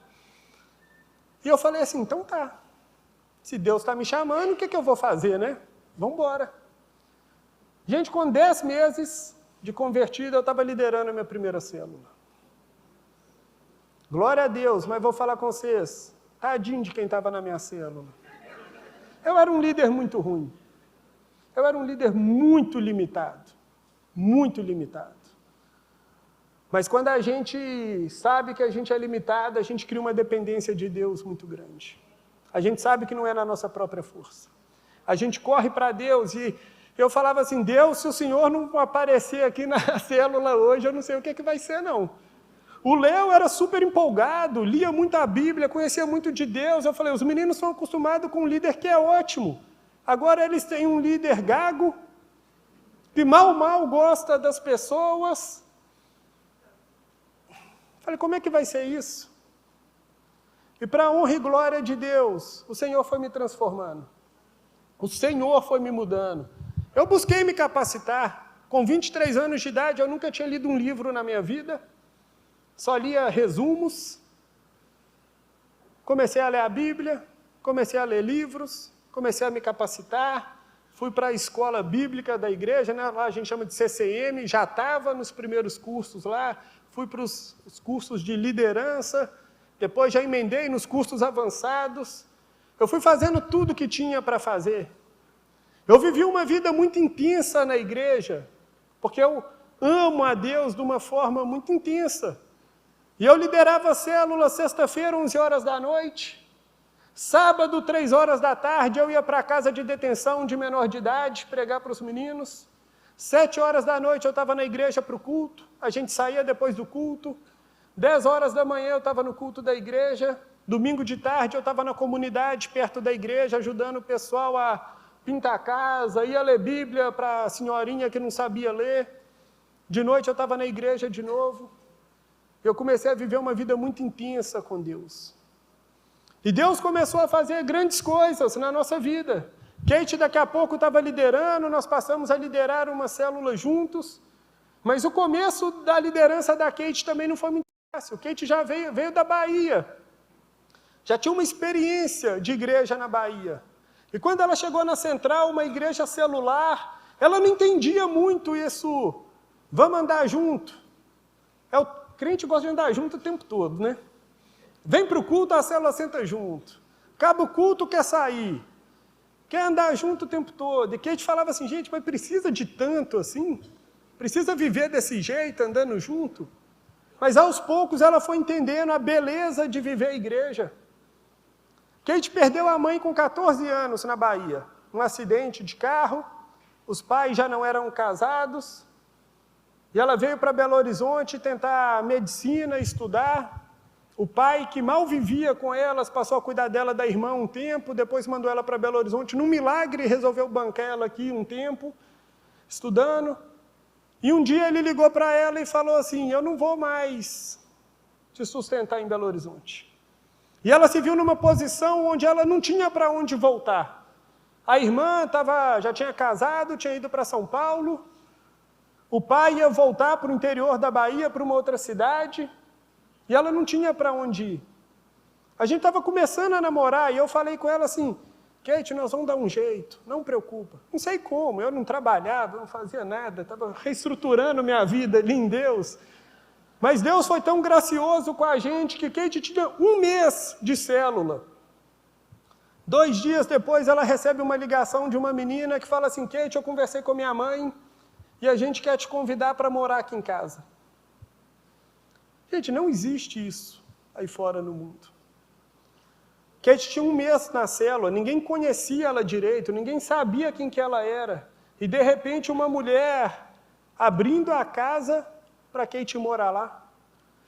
E eu falei assim, então tá. Se Deus está me chamando, o que eu vou fazer, né? Vamos embora. Gente, com 10 meses de convertido, eu estava liderando a minha primeira célula. Glória a Deus, mas vou falar com vocês, tadinho de quem estava na minha célula. Eu era um líder muito ruim. Eu era um líder muito limitado. Muito limitado. Mas quando a gente sabe que a gente é limitado, a gente cria uma dependência de Deus muito grande. A gente sabe que não é na nossa própria força. A gente corre para Deus e eu falava assim, Deus, se o Senhor não aparecer aqui na célula hoje, eu não sei o que vai ser, não. O Léo era super empolgado, lia muito a Bíblia, conhecia muito de Deus. Eu falei, os meninos são acostumados com um líder que é ótimo. Agora eles têm um líder gago, que mal gosta das pessoas. Falei, como é que vai ser isso? E para a honra e glória de Deus, o Senhor foi me transformando. O Senhor foi me mudando. Eu busquei me capacitar. Com 23 anos de idade, eu nunca tinha lido um livro na minha vida. Só lia resumos. Comecei a ler a Bíblia, comecei a ler livros, comecei a me capacitar. Fui para a escola bíblica da igreja, né? Lá a gente chama de CCM, já estava nos primeiros cursos lá. Fui para os cursos de liderança, depois já emendei nos cursos avançados. Eu fui fazendo tudo que tinha para fazer. Eu vivi uma vida muito intensa na igreja, porque eu amo a Deus de uma forma muito intensa. E eu liderava a célula sexta-feira, 11 horas da noite. Sábado, 3 horas da tarde, eu ia para a casa de detenção de menor de idade, pregar para os meninos. 7 horas da noite eu estava na igreja para o culto, a gente saía depois do culto. 10 horas da manhã eu estava no culto da igreja. Domingo de tarde eu estava na comunidade, perto da igreja, ajudando o pessoal a pintar a casa, ia ler Bíblia para a senhorinha que não sabia ler. De noite eu estava na igreja de novo. eu comecei a viver uma vida muito intensa com Deus. E Deus começou a fazer grandes coisas na nossa vida. Kate daqui a pouco estava liderando, nós passamos a liderar uma célula juntos, mas o começo da liderança da Kate também não foi muito fácil. Kate já veio da Bahia, já tinha uma experiência de igreja na Bahia. E quando ela chegou na Central, uma igreja celular, ela não entendia muito isso, vamos andar junto. O crente gosta de andar junto o tempo todo, né? Vem para o culto, a célula senta junto. Acaba o culto, quer sair. Quer andar junto o tempo todo. E Kate falava assim, gente, mas precisa de tanto assim? Precisa viver desse jeito, andando junto? Mas aos poucos ela foi entendendo a beleza de viver a igreja. Kate perdeu a mãe com 14 anos na Bahia. Um acidente de carro, os pais já não eram casados. E ela veio para Belo Horizonte tentar medicina, estudar. O pai, que mal vivia com elas, passou a cuidar dela da irmã um tempo, depois mandou ela para Belo Horizonte. Num milagre, resolveu bancar ela aqui um tempo, estudando. E um dia ele ligou para ela e falou assim, eu não vou mais te sustentar em Belo Horizonte. E ela se viu numa posição onde ela não tinha para onde voltar. A irmã já tinha casado, tinha ido para São Paulo. O pai ia voltar para o interior da Bahia, para uma outra cidade. E ela não tinha para onde ir. A gente estava começando a namorar e eu falei com ela assim, Kate, nós vamos dar um jeito, não preocupa. Não sei como, eu não trabalhava, não fazia nada, estava reestruturando minha vida ali em Deus. Mas Deus foi tão gracioso com a gente que Kate tinha 1 mês de célula. 2 dias depois ela recebe uma ligação de uma menina que fala assim, Kate, eu conversei com minha mãe e a gente quer te convidar para morar aqui em casa. Gente, não existe isso aí fora no mundo. Kate tinha 1 mês na célula, ninguém conhecia ela direito, ninguém sabia quem que ela era. E, de repente, uma mulher abrindo a casa para Kate morar lá.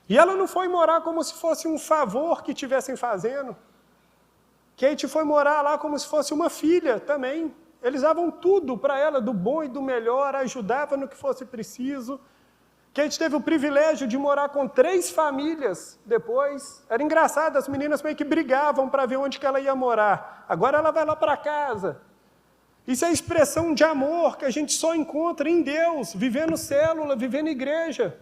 E ela não foi morar como se fosse um favor que estivessem fazendo. Kate foi morar lá como se fosse uma filha também. Eles davam tudo para ela, do bom e do melhor, ajudavam no que fosse preciso. Kate teve o privilégio de morar com 3 famílias depois. Era engraçado, as meninas meio que brigavam para ver onde que ela ia morar. Agora ela vai lá para casa. Isso é a expressão de amor que a gente só encontra em Deus, vivendo célula, vivendo igreja.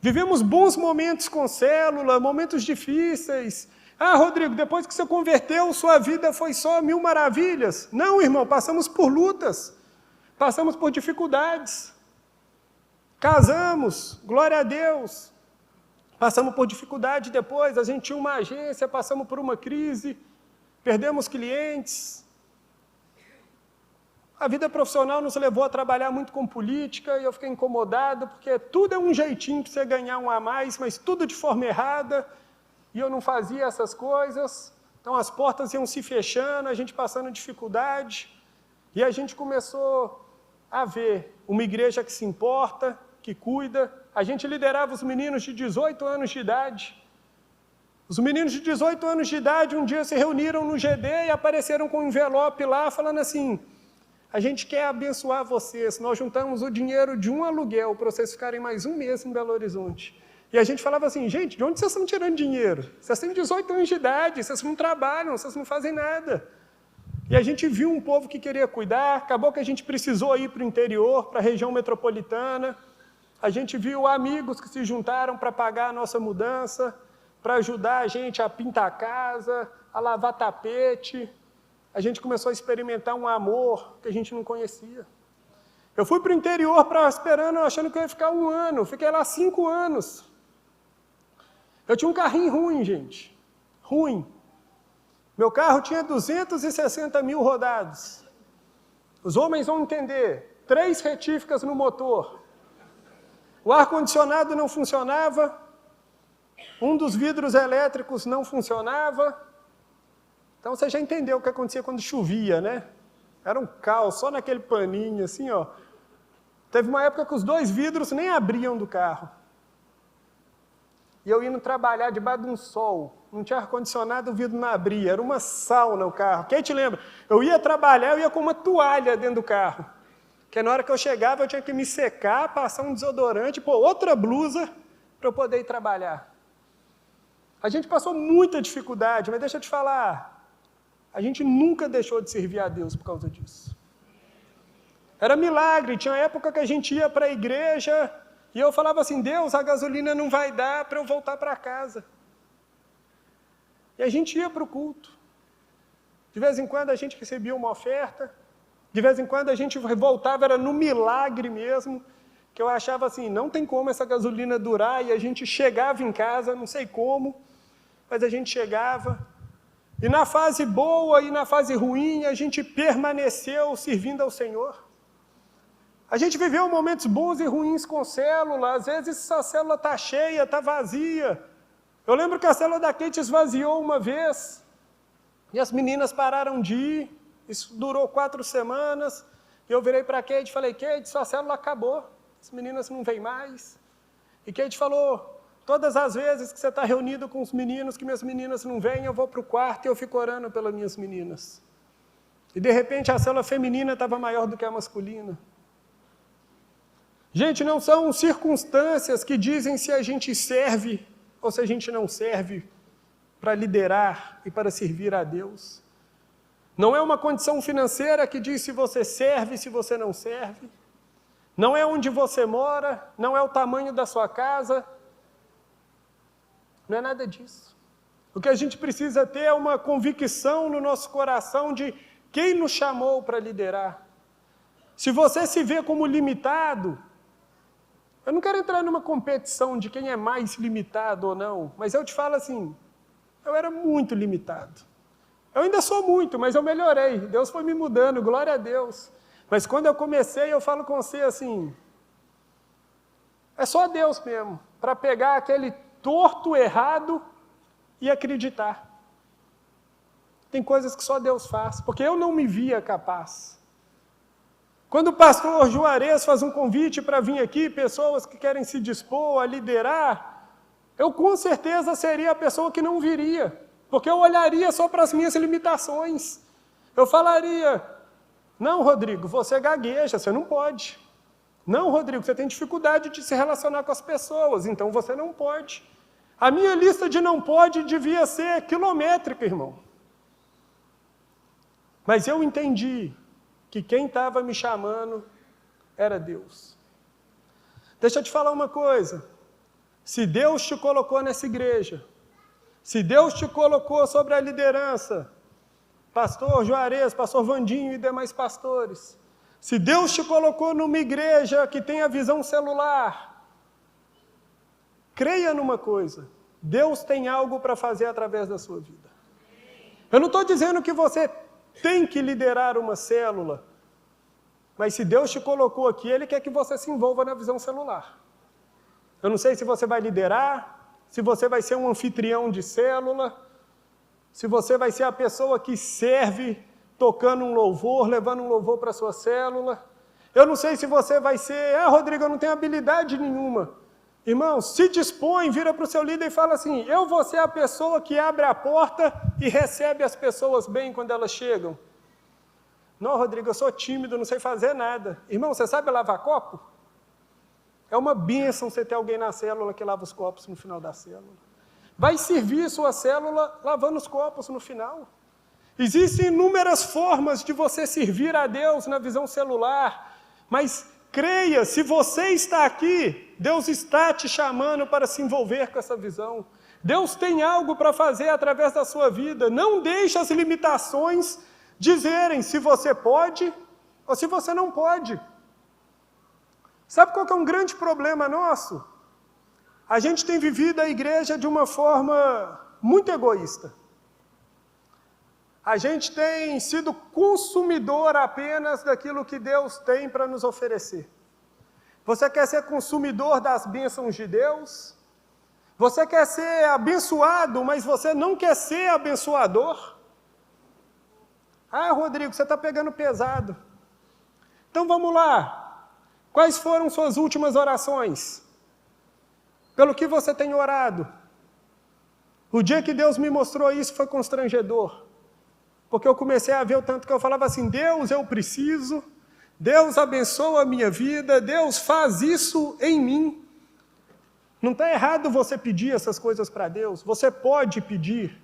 Vivemos bons momentos com célula, momentos difíceis. Ah, Rodrigo, depois que você converteu, sua vida foi só 1000 maravilhas. Não, irmão, passamos por lutas, passamos por dificuldades. Casamos, glória a Deus, passamos por dificuldade depois, a gente tinha uma agência, passamos por uma crise, perdemos clientes. A vida profissional nos levou a trabalhar muito com política e eu fiquei incomodado, porque tudo é um jeitinho para você ganhar um a mais, mas tudo de forma errada, e eu não fazia essas coisas, então as portas iam se fechando, a gente passando dificuldade, e a gente começou a ver uma igreja que se importa, que cuida. A gente liderava os meninos de 18 anos de idade. Os meninos de 18 anos de idade um dia se reuniram no GD e apareceram com um envelope lá, falando assim, a gente quer abençoar vocês, nós juntamos o dinheiro de um aluguel para vocês ficarem mais 1 mês em Belo Horizonte. E a gente falava assim, gente, de onde vocês estão tirando dinheiro? Vocês têm 18 anos de idade, vocês não trabalham, vocês não fazem nada. E a gente viu um povo que queria cuidar, acabou que a gente precisou ir para o interior, para a região metropolitana. A gente viu amigos que se juntaram para pagar a nossa mudança, para ajudar a gente a pintar a casa, a lavar tapete. A gente começou a experimentar um amor que a gente não conhecia. Eu fui para o interior esperando, achando que eu ia ficar 1 ano. Fiquei lá 5 anos. Eu tinha um carrinho ruim, gente. Ruim. Meu carro tinha 260 mil rodados. Os homens vão entender. 3 retíficas no motor. O ar-condicionado não funcionava. Um dos vidros elétricos não funcionava. Então você já entendeu o que acontecia quando chovia, né? Era um caos, só naquele paninho assim, ó. Teve uma época que os 2 vidros nem abriam do carro. E eu indo trabalhar debaixo de um sol. Não tinha ar-condicionado, o vidro não abria. Era uma sauna o carro. Quem te lembra? Eu ia trabalhar, eu ia com uma toalha dentro do carro. Porque na hora que eu chegava, eu tinha que me secar, passar um desodorante, pôr outra blusa para eu poder ir trabalhar. A gente passou muita dificuldade, mas deixa eu te falar, a gente nunca deixou de servir a Deus por causa disso. Era milagre, tinha época que a gente ia para a igreja e eu falava assim, Deus, a gasolina não vai dar para eu voltar para casa. E a gente ia para o culto. De vez em quando a gente recebia uma oferta, de vez em quando a gente voltava, era no milagre mesmo, que eu achava assim, não tem como essa gasolina durar, e a gente chegava em casa, não sei como, mas a gente chegava. E na fase boa e na fase ruim, a gente permaneceu servindo ao Senhor. A gente viveu momentos bons e ruins com célula, às vezes a célula está cheia, está vazia. Eu lembro que a célula da Kate esvaziou uma vez, e as meninas pararam de ir, isso durou 4 semanas, e eu virei para a Kate e falei, Kate, sua célula acabou, as meninas não vêm mais. E Kate falou, todas as vezes que você está reunido com os meninos, que minhas meninas não vêm, eu vou para o quarto e eu fico orando pelas minhas meninas. E de repente a célula feminina estava maior do que a masculina. Gente, não são circunstâncias que dizem se a gente serve ou se a gente não serve para liderar e para servir a Deus. Não é uma condição financeira que diz se você serve, se você não serve. Não é onde você mora, não é o tamanho da sua casa. Não é nada disso. O que a gente precisa ter é uma convicção no nosso coração de quem nos chamou para liderar. Se você se vê como limitado, eu não quero entrar numa competição de quem é mais limitado ou não, mas eu te falo assim, eu era muito limitado. Eu ainda sou muito, mas eu melhorei. Deus foi me mudando, glória a Deus. Mas quando eu comecei, eu falo com você assim, é só Deus mesmo, para pegar aquele torto, errado e acreditar. Tem coisas que só Deus faz, porque eu não me via capaz. Quando o pastor Juarez faz um convite para vir aqui, pessoas que querem se dispor a liderar, eu com certeza seria a pessoa que não viria, porque eu olharia só para as minhas limitações. Eu falaria, não, Rodrigo, você gagueja, você não pode. Não, Rodrigo, você tem dificuldade de se relacionar com as pessoas, então você não pode. A minha lista de não pode devia ser quilométrica, irmão. Mas eu entendi que quem estava me chamando era Deus. Deixa eu te falar uma coisa. Se Deus te colocou nessa igreja, se Deus te colocou sobre a liderança, pastor Juarez, pastor Vandinho e demais pastores, se Deus te colocou numa igreja que tem a visão celular, creia numa coisa, Deus tem algo para fazer através da sua vida. Eu não estou dizendo que você tem que liderar uma célula, mas se Deus te colocou aqui, Ele quer que você se envolva na visão celular. Eu não sei se você vai liderar, se você vai ser um anfitrião de célula, se você vai ser a pessoa que serve tocando um louvor, levando um louvor para a sua célula. Eu não sei se você vai ser, Rodrigo, eu não tenho habilidade nenhuma. Irmão, se dispõe, vira para o seu líder e fala assim, eu vou ser a pessoa que abre a porta e recebe as pessoas bem quando elas chegam. Não, Rodrigo, eu sou tímido, não sei fazer nada. Irmão, você sabe lavar copo? É uma bênção você ter alguém na célula que lava os copos no final da célula. Vai servir sua célula lavando os copos no final. Existem inúmeras formas de você servir a Deus na visão celular, mas creia, se você está aqui, Deus está te chamando para se envolver com essa visão. Deus tem algo para fazer através da sua vida. Não deixe as limitações dizerem se você pode ou se você não pode. Sabe qual que é um grande problema nosso? A gente tem vivido a igreja de uma forma muito egoísta. A gente tem sido consumidor apenas daquilo que Deus tem para nos oferecer. Você quer ser consumidor das bênçãos de Deus? Você quer ser abençoado, mas você não quer ser abençoador? Rodrigo, você está pegando pesado. Então vamos lá. Quais foram suas últimas orações? Pelo que você tem orado? O dia que Deus me mostrou isso foi constrangedor. Porque eu comecei a ver o tanto que eu falava assim, Deus, eu preciso, Deus abençoa a minha vida, Deus faz isso em mim. Não está errado você pedir essas coisas para Deus, você pode pedir,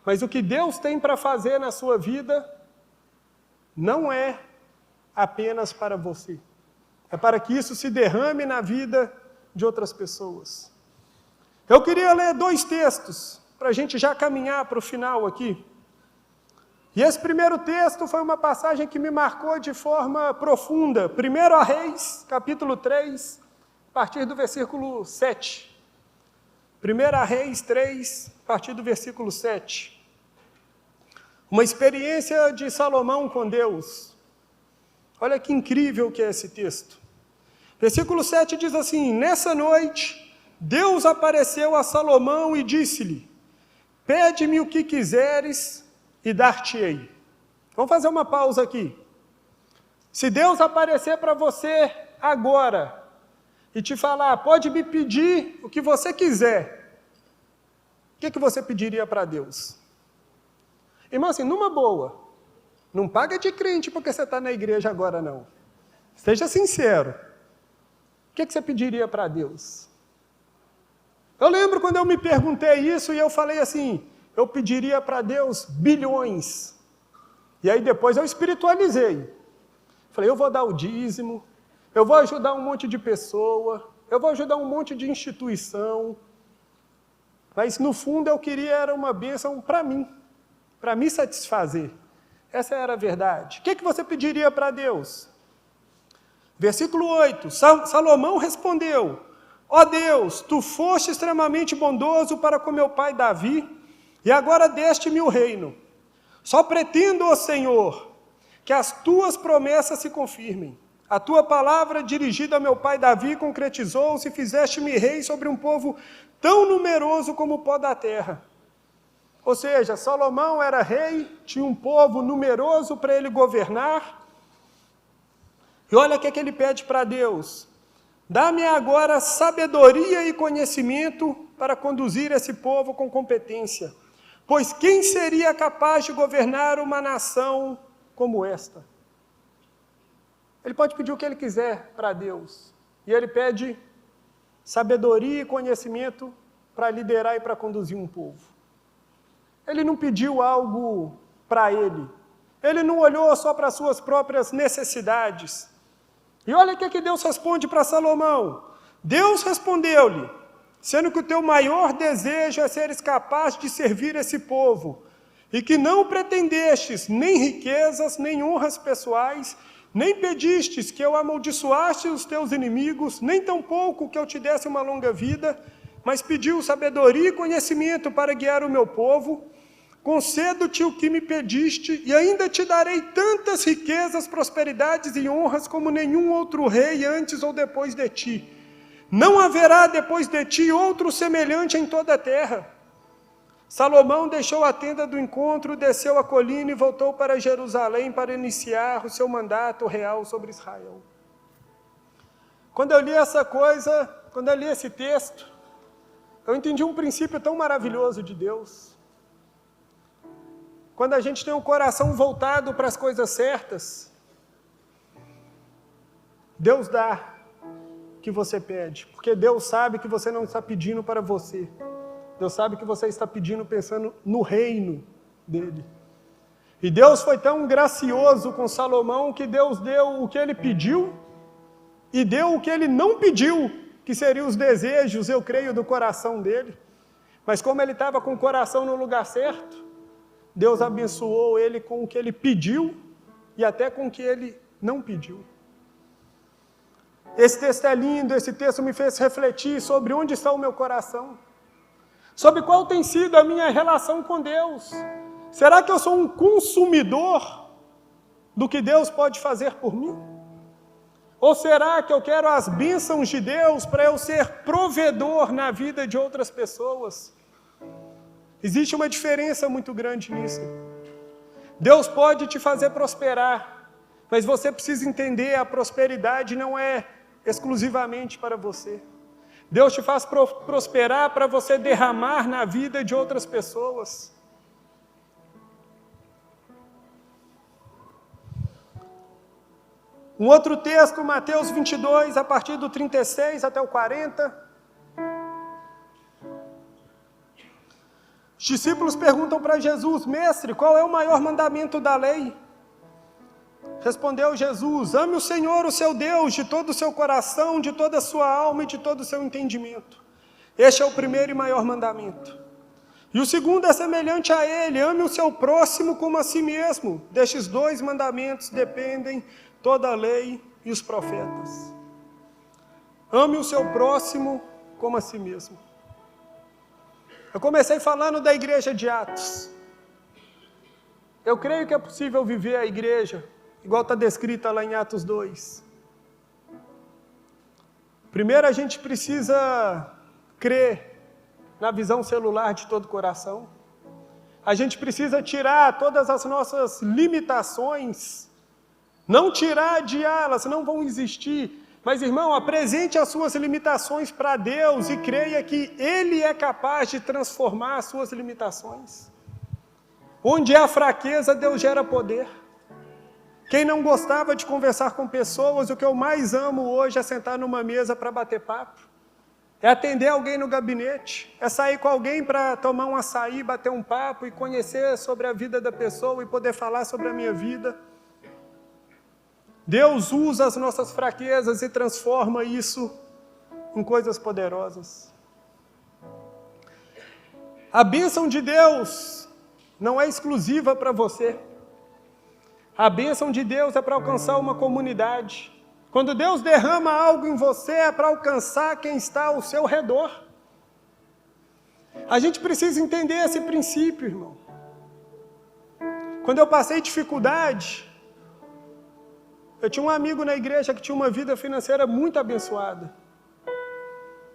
mas o que Deus tem para fazer na sua vida não é apenas para você. É para que isso se derrame na vida de outras pessoas. Eu queria ler 2 textos, para a gente já caminhar para o final aqui. E esse primeiro texto foi uma passagem que me marcou de forma profunda. 1 Reis, capítulo 3, a partir do versículo 7. 1 Reis 3, a partir do versículo 7. Uma experiência de Salomão com Deus. Olha que incrível que é esse texto. Versículo 7 diz assim: nessa noite, Deus apareceu a Salomão e disse-lhe: pede-me o que quiseres e dar-te-ei. Vamos fazer uma pausa aqui. Se Deus aparecer para você agora e te falar, pode me pedir o que você quiser, o que você pediria para Deus? Irmão, assim, numa boa, não paga de crente porque você está na igreja agora, não. Seja sincero. O que você pediria para Deus? Eu lembro quando eu me perguntei isso e eu falei assim, eu pediria para Deus bilhões. E aí depois eu espiritualizei. Falei, eu vou dar o dízimo, eu vou ajudar um monte de pessoa, eu vou ajudar um monte de instituição. Mas no fundo eu queria era uma bênção para mim, para me satisfazer. Essa era a verdade. O que você pediria para Deus? Versículo 8, Salomão respondeu: ó Deus, tu foste extremamente bondoso para com meu pai Davi, e agora deste-me o reino. Só pretendo, ó Senhor, que as tuas promessas se confirmem. A tua palavra dirigida a meu pai Davi concretizou-se e fizeste-me rei sobre um povo tão numeroso como o pó da terra. Ou seja, Salomão era rei, tinha um povo numeroso para ele governar. E olha o que ele pede para Deus: dá-me agora sabedoria e conhecimento para conduzir esse povo com competência. Pois quem seria capaz de governar uma nação como esta? Ele pode pedir o que ele quiser para Deus. E ele pede sabedoria e conhecimento para liderar e para conduzir um povo. Ele não pediu algo para ele. Ele não olhou só para as suas próprias necessidades. E olha o que Deus responde para Salomão. Deus respondeu-lhe: sendo que o teu maior desejo é seres capaz de servir esse povo, e que não pretendestes nem riquezas, nem honras pessoais, nem pedistes que eu amaldiçoasse os teus inimigos, nem tampouco que eu te desse uma longa vida, mas pediu sabedoria e conhecimento para guiar o meu povo, concedo-te o que me pediste, e ainda te darei tantas riquezas, prosperidades e honras como nenhum outro rei antes ou depois de ti. Não haverá depois de ti outro semelhante em toda a terra. Salomão deixou a tenda do encontro, desceu a colina e voltou para Jerusalém para iniciar o seu mandato real sobre Israel. Quando eu li essa coisa, quando eu li esse texto, eu entendi um princípio tão maravilhoso de Deus. Quando a gente tem o coração voltado para as coisas certas, Deus dá o que você pede, porque Deus sabe que você não está pedindo para você. Deus sabe que você está pedindo pensando no reino dele. E Deus foi tão gracioso com Salomão que Deus deu o que ele pediu e deu o que ele não pediu, que seriam os desejos, eu creio, do coração dele. Mas como ele estava com o coração no lugar certo, Deus abençoou ele com o que ele pediu e até com o que ele não pediu. Esse texto é lindo, esse texto me fez refletir sobre onde está o meu coração, sobre qual tem sido a minha relação com Deus. Será que eu sou um consumidor do que Deus pode fazer por mim? Ou será que eu quero as bênçãos de Deus para eu ser provedor na vida de outras pessoas? Existe uma diferença muito grande nisso. Deus pode te fazer prosperar, mas você precisa entender, a prosperidade não é exclusivamente para você. Deus te faz prosperar para você derramar na vida de outras pessoas. Um outro texto, Mateus 22, a partir do 36 até o 40, Os discípulos perguntam para Jesus: mestre, qual é o maior mandamento da lei? Respondeu Jesus: ame o Senhor, o seu Deus, de todo o seu coração, de toda a sua alma e de todo o seu entendimento. Este é o primeiro e maior mandamento. E o segundo é semelhante a ele: ame o seu próximo como a si mesmo. Destes 2 mandamentos dependem toda a lei e os profetas. Ame o seu próximo como a si mesmo. Eu comecei falando da igreja de Atos. Eu creio que é possível viver a igreja igual está descrita lá em Atos 2. Primeiro a gente precisa crer na visão celular de todo o coração. A gente precisa tirar todas as nossas limitações. Não tirar, adiá-las, não vão existir. Mas, irmão, apresente as suas limitações para Deus e creia que Ele é capaz de transformar as suas limitações. Onde há fraqueza, Deus gera poder. Quem não gostava de conversar com pessoas, o que eu mais amo hoje é sentar numa mesa para bater papo. É atender alguém no gabinete, é sair com alguém para tomar um açaí, bater um papo e conhecer sobre a vida da pessoa e poder falar sobre a minha vida. Deus usa as nossas fraquezas e transforma isso em coisas poderosas. A bênção de Deus não é exclusiva para você. A bênção de Deus é para alcançar uma comunidade. Quando Deus derrama algo em você, é para alcançar quem está ao seu redor. A gente precisa entender esse princípio, irmão. Quando eu passei dificuldade, eu tinha um amigo na igreja que tinha uma vida financeira muito abençoada.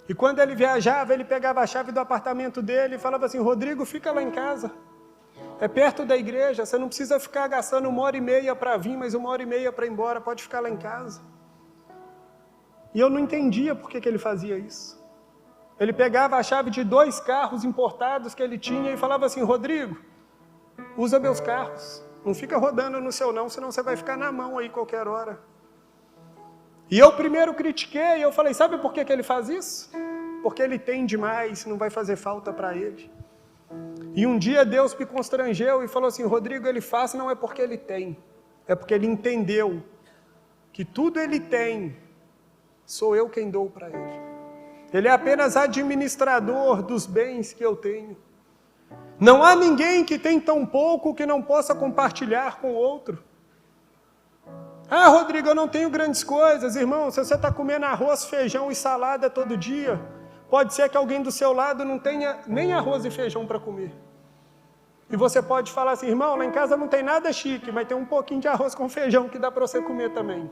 E quando ele viajava, ele pegava a chave do apartamento dele e falava assim: Rodrigo, fica lá em casa. É perto da igreja, você não precisa ficar gastando 1h30 para vir, mas 1h30 para ir embora, pode ficar lá em casa. E eu não entendia por que ele fazia isso. Ele pegava a chave de 2 carros importados que ele tinha e falava assim: Rodrigo, usa meus carros, não fica rodando no seu não, senão você vai ficar na mão aí qualquer hora. E eu primeiro critiquei, eu falei: sabe por que ele faz isso? Porque ele tem demais, não vai fazer falta para ele. E um dia Deus me constrangeu e falou assim: Rodrigo, ele faz não é porque ele tem, é porque ele entendeu que tudo ele tem, sou eu quem dou para ele. Ele é apenas administrador dos bens que eu tenho. Não há ninguém que tem tão pouco que não possa compartilhar com o outro. Ah, Rodrigo, eu não tenho grandes coisas. Irmão, se você está comendo arroz, feijão e salada todo dia, pode ser que alguém do seu lado não tenha nem arroz e feijão para comer. E você pode falar assim: irmão, lá em casa não tem nada chique, mas tem um pouquinho de arroz com feijão que dá para você comer também.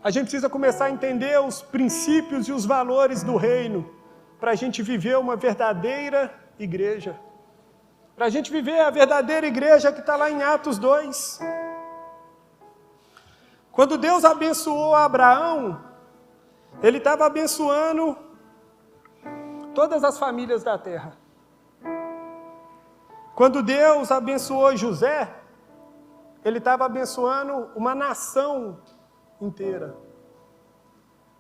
A gente precisa começar a entender os princípios e os valores do reino, para a gente viver uma verdadeira igreja. Para a gente viver a verdadeira igreja que está lá em Atos 2. Quando Deus abençoou Abraão, Ele estava abençoando todas as famílias da terra. Quando Deus abençoou José, Ele estava abençoando uma nação inteira.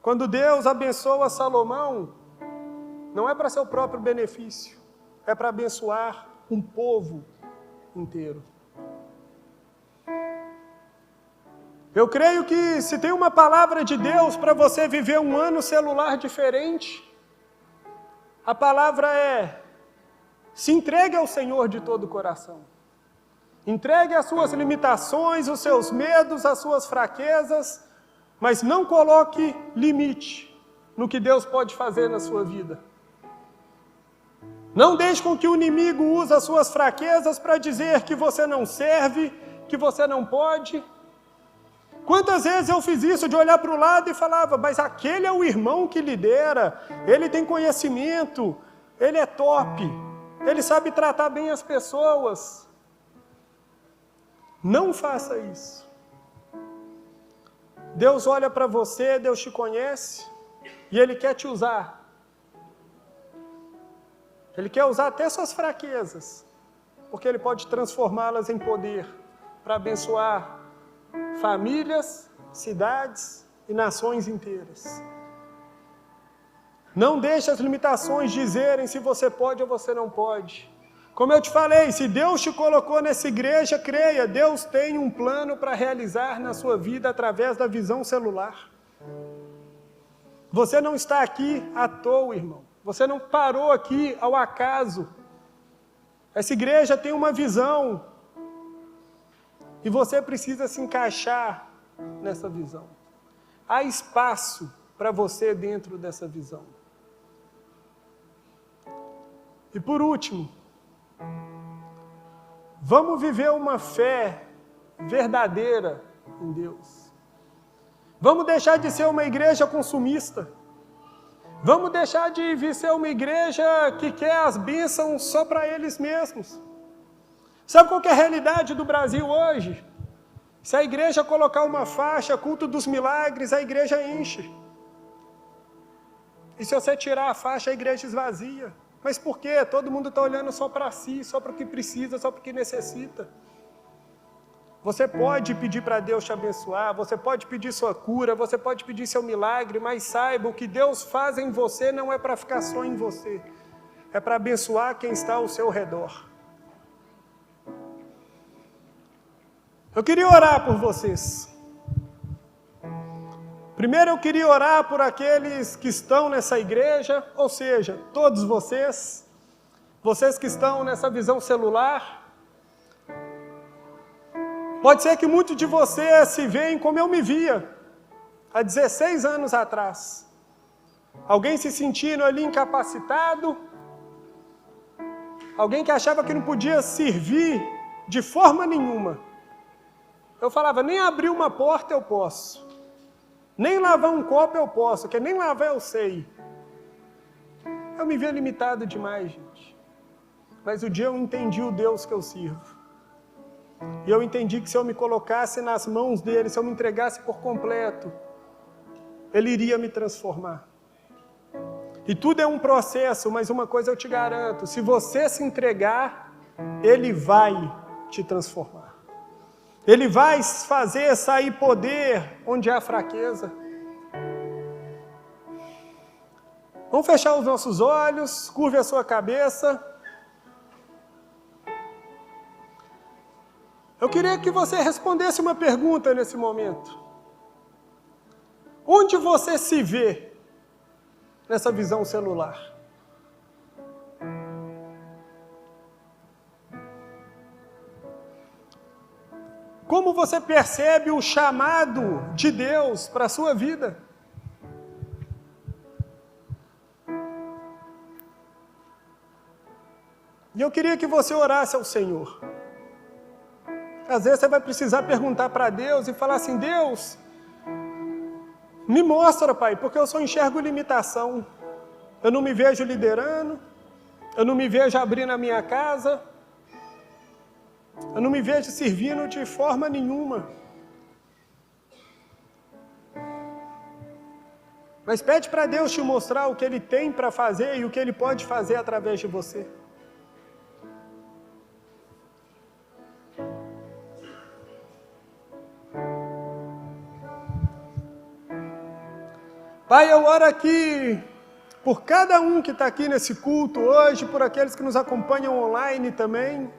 Quando Deus abençoa Salomão, não é para seu próprio benefício, é para abençoar um povo inteiro. Eu creio que se tem uma palavra de Deus para você viver um ano celular diferente, a palavra é: se entregue ao Senhor de todo o coração. Entregue as suas limitações, os seus medos, as suas fraquezas, mas não coloque limite no que Deus pode fazer na sua vida. Não deixe com que o inimigo use as suas fraquezas para dizer que você não serve, que você não pode. Quantas vezes eu fiz isso, de olhar para o lado e falava: mas aquele é o irmão que lidera, ele tem conhecimento, ele é top, ele sabe tratar bem as pessoas. Não faça isso. Deus olha para você, Deus te conhece e Ele quer te usar. Ele quer usar até suas fraquezas, porque Ele pode transformá-las em poder para abençoar famílias, cidades e nações inteiras. Não deixe as limitações dizerem se você pode ou você não pode. Como eu te falei, se Deus te colocou nessa igreja, creia, Deus tem um plano para realizar na sua vida através da visão celular. Você não está aqui à toa, irmão. Você não parou aqui ao acaso. Essa igreja tem uma visão. E você precisa se encaixar nessa visão. Há espaço para você dentro dessa visão. E por último, vamos viver uma fé verdadeira em Deus. Vamos deixar de ser uma igreja consumista. Vamos deixar de ser uma igreja que quer as bênçãos só para eles mesmos. Sabe qual que é a realidade do Brasil hoje? Se a igreja colocar uma faixa, culto dos milagres, a igreja enche. E se você tirar a faixa, a igreja esvazia. Mas por quê? Todo mundo está olhando só para si, só para o que precisa, só para o que necessita. Você pode pedir para Deus te abençoar, você pode pedir sua cura, você pode pedir seu milagre, mas saiba, o que Deus faz em você não é para ficar só em você. É para abençoar quem está ao seu redor. Eu queria orar por vocês. Primeiro eu queria orar por aqueles que estão nessa igreja, ou seja, todos vocês que estão nessa visão celular. Pode ser que muitos de vocês se veem como eu me via, há 16 anos atrás. Alguém se sentindo ali incapacitado, alguém que achava que não podia servir de forma nenhuma. Eu falava, nem abrir uma porta eu posso. Nem lavar um copo eu posso, porque nem lavar eu sei. Eu me via limitado demais, gente. Mas o dia eu entendi o Deus que eu sirvo. E eu entendi que se eu me colocasse nas mãos dele, se eu me entregasse por completo, ele iria me transformar. E tudo é um processo, mas uma coisa eu te garanto, se você se entregar, ele vai te transformar. Ele vai fazer sair poder onde há fraqueza. Vamos fechar os nossos olhos, curve a sua cabeça. Eu queria que você respondesse uma pergunta nesse momento. Onde você se vê nessa visão celular? Como você percebe o chamado de Deus para a sua vida? E eu queria que você orasse ao Senhor. Às vezes você vai precisar perguntar para Deus e falar assim, Deus, me mostra, Pai, porque eu só enxergo limitação. Eu não me vejo liderando, eu não me vejo abrindo a minha casa, eu não me vejo servindo de forma nenhuma. Mas pede para Deus te mostrar o que Ele tem para fazer e o que Ele pode fazer através de você. Pai, eu oro aqui por cada um que está aqui nesse culto hoje, por aqueles que nos acompanham online também.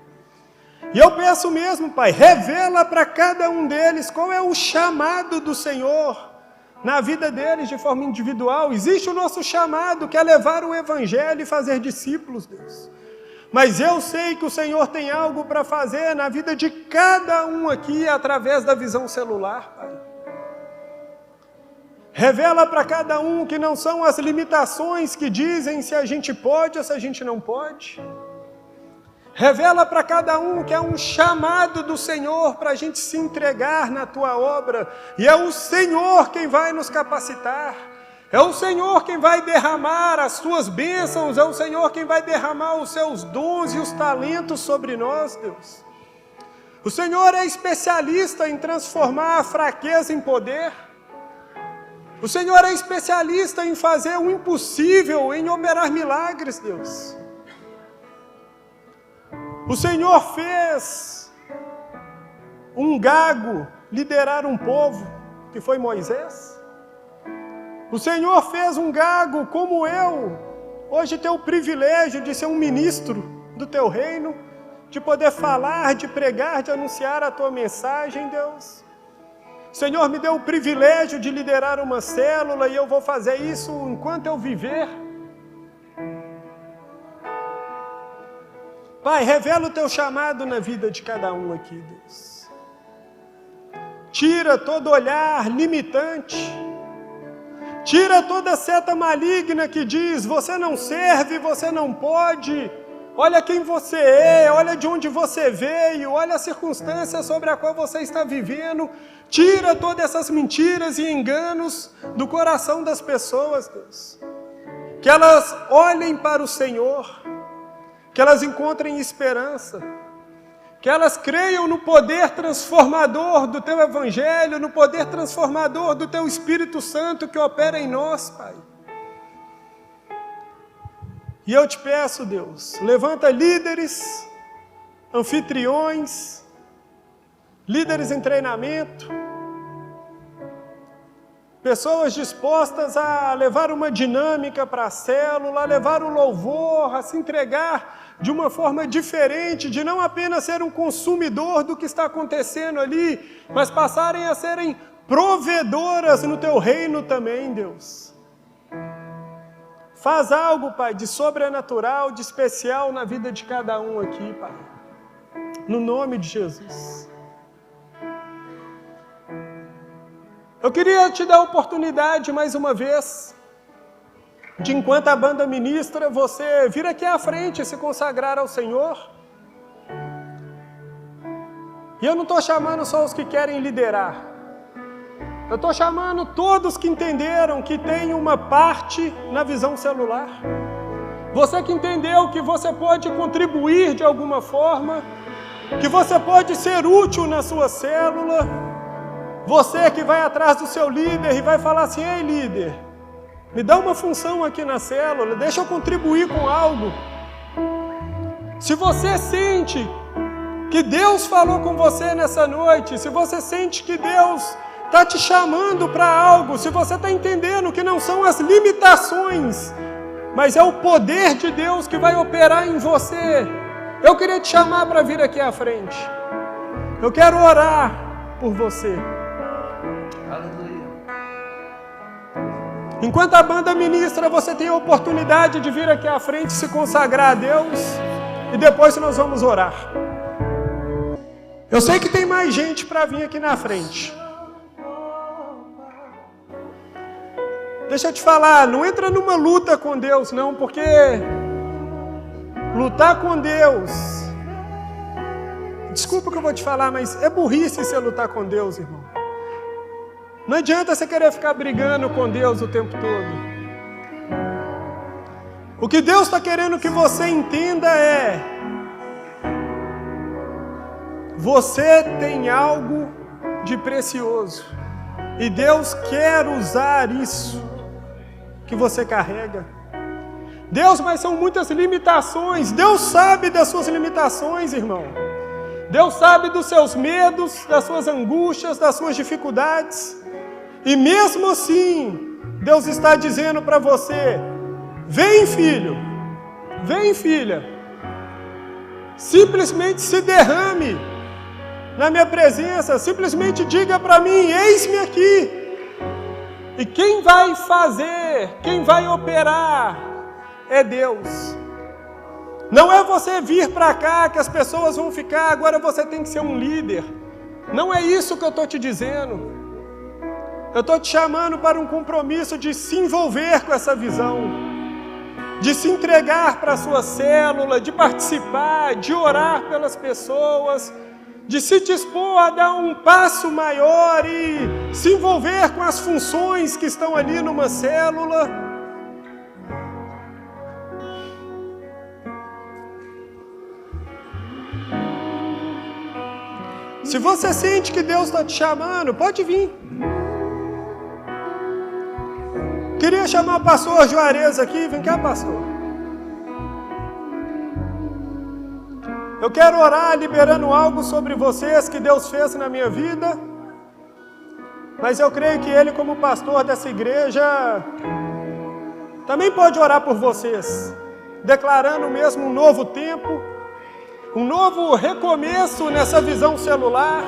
E eu peço mesmo, Pai, revela para cada um deles qual é o chamado do Senhor na vida deles de forma individual. Existe o nosso chamado, que é levar o Evangelho e fazer discípulos, Deus. Mas eu sei que o Senhor tem algo para fazer na vida de cada um aqui através da visão celular, Pai. Revela para cada um que não são as limitações que dizem se a gente pode ou se a gente não pode. Revela para cada um que é um chamado do Senhor para a gente se entregar na Tua obra. E é o Senhor quem vai nos capacitar. É o Senhor quem vai derramar as Suas bênçãos. É o Senhor quem vai derramar os Seus dons e os talentos sobre nós, Deus. O Senhor é especialista em transformar a fraqueza em poder. O Senhor é especialista em fazer o impossível, em operar milagres, Deus. O Senhor fez um gago liderar um povo, que foi Moisés. O Senhor fez um gago como eu, hoje ter o privilégio de ser um ministro do teu reino, de poder falar, de pregar, de anunciar a tua mensagem, Deus. O Senhor me deu o privilégio de liderar uma célula e eu vou fazer isso enquanto eu viver. Pai, revela o teu chamado na vida de cada um aqui, Deus. Tira todo olhar limitante. Tira toda seta maligna que diz, você não serve, você não pode. Olha quem você é, olha de onde você veio, olha a circunstância sobre a qual você está vivendo. Tira todas essas mentiras e enganos do coração das pessoas, Deus. Que elas olhem para o Senhor, que elas encontrem esperança, que elas creiam no poder transformador do Teu Evangelho, no poder transformador do Teu Espírito Santo que opera em nós, Pai. E eu te peço, Deus, levanta líderes, anfitriões, líderes em treinamento, pessoas dispostas a levar uma dinâmica para a célula, a levar o louvor, a se entregar de uma forma diferente, de não apenas ser um consumidor do que está acontecendo ali, mas passarem a serem provedoras no Teu reino também, Deus. Faz algo, Pai, de sobrenatural, de especial na vida de cada um aqui, Pai. No nome de Jesus. Eu queria te dar a oportunidade, mais uma vez, de enquanto a banda ministra, você vir aqui à frente e se consagrar ao Senhor. E eu não estou chamando só os que querem liderar. Eu estou chamando todos que entenderam que tem uma parte na visão celular. Você que entendeu que você pode contribuir de alguma forma, que você pode ser útil na sua célula. Você que vai atrás do seu líder e vai falar assim, ei líder, me dá uma função aqui na célula, deixa eu contribuir com algo. Se você sente que Deus falou com você nessa noite, se você sente que Deus está te chamando para algo, se você está entendendo que não são as limitações, mas é o poder de Deus que vai operar em você, eu queria te chamar para vir aqui à frente. Eu quero orar por você. Enquanto a banda ministra, você tem a oportunidade de vir aqui à frente e se consagrar a Deus, e depois nós vamos orar. Eu sei que tem mais gente para vir aqui na frente. Deixa eu te falar, não entra numa luta com Deus não, porque lutar com Deus, desculpa o que eu vou te falar, mas é burrice você lutar com Deus, irmão. Não adianta você querer ficar brigando com Deus o tempo todo. O que Deus está querendo que você entenda é: você tem algo de precioso. E Deus quer usar isso que você carrega. Deus, mas são muitas limitações. Deus sabe das suas limitações, irmão. Deus sabe dos seus medos, das suas angústias, das suas dificuldades. E mesmo assim, Deus está dizendo para você: vem filho, vem filha, simplesmente se derrame na minha presença, simplesmente diga para mim, eis-me aqui. E quem vai fazer, quem vai operar é Deus. Não é você vir para cá que as pessoas vão ficar, agora você tem que ser um líder. Não é isso que eu estou te dizendo. Eu estou te chamando para um compromisso de se envolver com essa visão, de se entregar para a sua célula, de participar, de orar pelas pessoas, de se dispor a dar um passo maior e se envolver com as funções que estão ali numa célula. Se você sente que Deus está te chamando, pode vir. Queria chamar o pastor Juarez aqui. Vem cá, pastor. Eu quero orar liberando algo sobre vocês que Deus fez na minha vida. Mas eu creio que ele, como pastor dessa igreja, também pode orar por vocês, declarando mesmo um novo tempo, um novo recomeço nessa visão celular,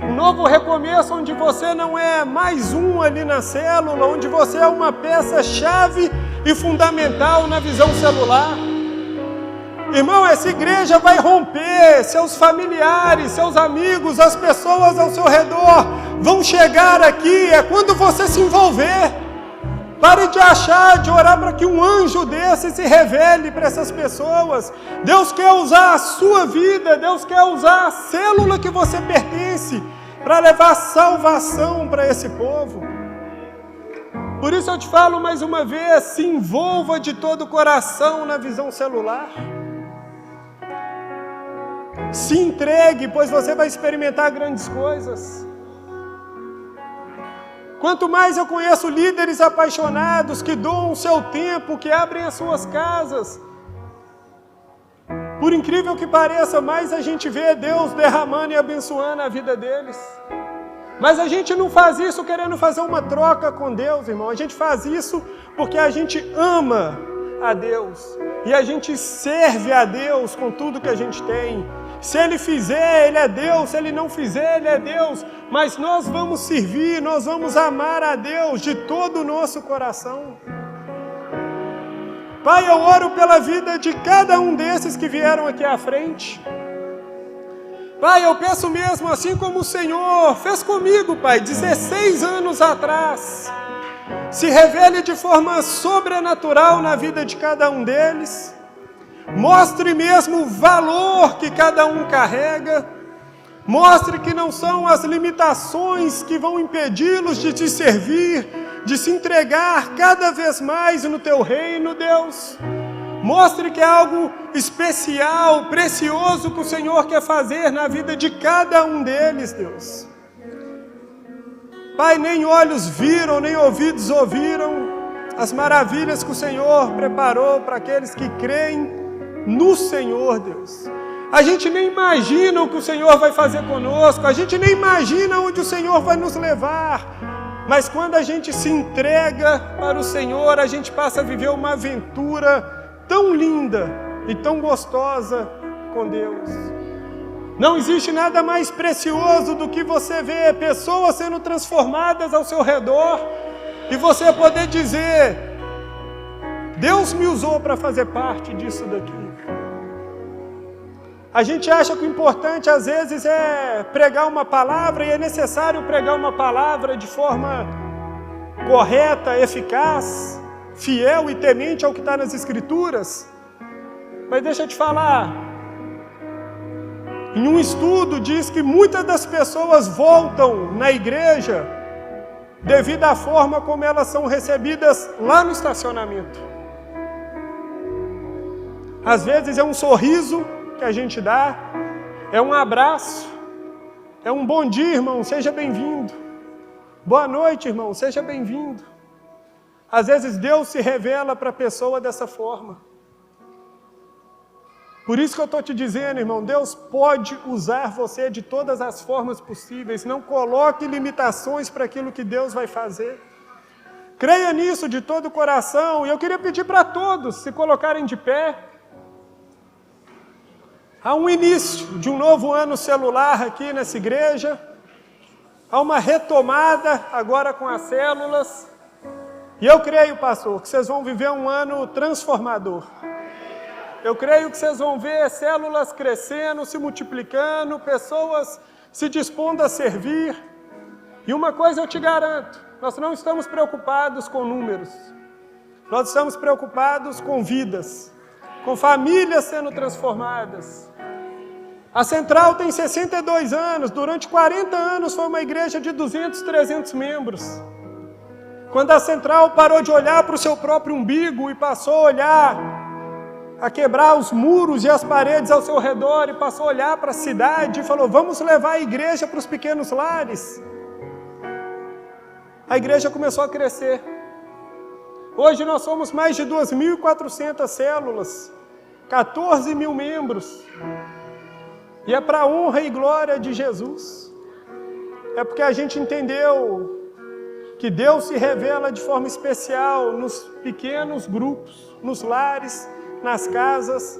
um novo recomeço onde você não é mais um ali na célula, onde você é uma peça-chave e fundamental na visão celular. Irmão, essa igreja vai romper, seus familiares, seus amigos, as pessoas ao seu redor vão chegar aqui, é quando você se envolver. Pare de achar, de orar para que um anjo desse se revele para essas pessoas. Deus quer usar a sua vida, Deus quer usar a célula que você pertence para levar salvação para esse povo. Por isso eu te falo mais uma vez, se envolva de todo o coração na visão celular. Se entregue, pois você vai experimentar grandes coisas. Quanto mais eu conheço líderes apaixonados que doam o seu tempo, que abrem as suas casas, por incrível que pareça, mais a gente vê Deus derramando e abençoando a vida deles. Mas a gente não faz isso querendo fazer uma troca com Deus, irmão. A gente faz isso porque a gente ama a Deus e a gente serve a Deus com tudo que a gente tem. Se Ele fizer, Ele é Deus. Se Ele não fizer, Ele é Deus. Mas nós vamos servir, nós vamos amar a Deus de todo o nosso coração. Pai, eu oro pela vida de cada um desses que vieram aqui à frente. Pai, eu peço mesmo, assim como o Senhor fez comigo, Pai, 16 anos atrás, se revele de forma sobrenatural na vida de cada um deles. Mostre mesmo o valor que cada um carrega. Mostre que não são as limitações que vão impedi-los de te servir, de se entregar cada vez mais no teu reino, Deus. Mostre que é algo especial, precioso que o Senhor quer fazer na vida de cada um deles, Deus. Pai, nem olhos viram, nem ouvidos ouviram as maravilhas que o Senhor preparou para aqueles que creem no Senhor, Deus. A gente nem imagina o que o Senhor vai fazer conosco, a gente nem imagina onde o Senhor vai nos levar, mas quando a gente se entrega para o Senhor, a gente passa a viver uma aventura tão linda e tão gostosa com Deus. Não existe nada mais precioso do que você ver pessoas sendo transformadas ao seu redor e você poder dizer: Deus me usou para fazer parte disso daqui. A gente acha que o importante às vezes é pregar uma palavra, e é necessário pregar uma palavra de forma correta, eficaz, fiel e temente ao que está nas Escrituras. Mas deixa eu te falar, em um estudo diz que muitas das pessoas voltam na igreja devido à forma como elas são recebidas lá no estacionamento. Às vezes é um sorriso que a gente dá, é um abraço, é um bom dia, irmão, seja bem-vindo. Boa noite, irmão, seja bem-vindo. Às vezes Deus se revela para a pessoa dessa forma. Por isso que eu estou te dizendo, irmão, Deus pode usar você de todas as formas possíveis. Não coloque limitações para aquilo que Deus vai fazer. Creia nisso de todo o coração. E eu queria pedir para todos se colocarem de pé. Há um início de um novo ano celular aqui nessa igreja. Há uma retomada agora com as células. E eu creio, pastor, que vocês vão viver um ano transformador. Eu creio que vocês vão ver células crescendo, se multiplicando, pessoas se dispondo a servir. E uma coisa eu te garanto, nós não estamos preocupados com números. Nós estamos preocupados com vidas, com famílias sendo transformadas. A Central tem 62 anos, durante 40 anos foi uma igreja de 200, 300 membros. Quando a Central parou de olhar para o seu próprio umbigo e passou a olhar, a quebrar os muros e as paredes ao seu redor e passou a olhar para a cidade e falou: vamos levar a igreja para os pequenos lares. A igreja começou a crescer. Hoje nós somos mais de 2.400 células, 14 mil membros. E é para a honra e glória de Jesus. é porque a gente entendeu que Deus se revela de forma especial nos pequenos grupos, nos lares, nas casas.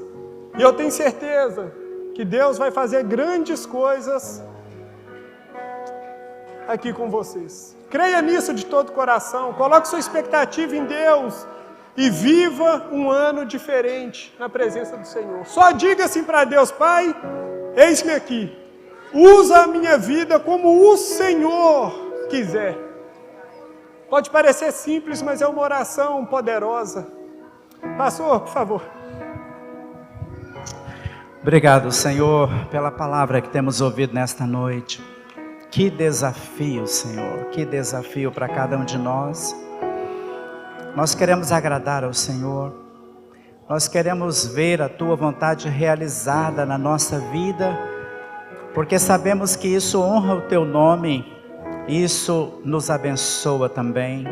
E eu tenho certeza que Deus vai fazer grandes coisas aqui com vocês. Creia nisso de todo o coração, coloque sua expectativa em Deus e viva um ano diferente na presença do Senhor. Só diga assim para Deus: Pai, eis-me aqui, usa a minha vida como o Senhor quiser. Pode parecer simples, mas é uma oração poderosa. Pastor, por favor. Obrigado, Senhor, pela palavra que temos ouvido nesta noite. Que desafio, Senhor, que desafio para cada um de nós. Nós queremos agradar ao Senhor, nós queremos ver a Tua vontade realizada na nossa vida, porque sabemos que isso honra o Teu nome, isso nos abençoa também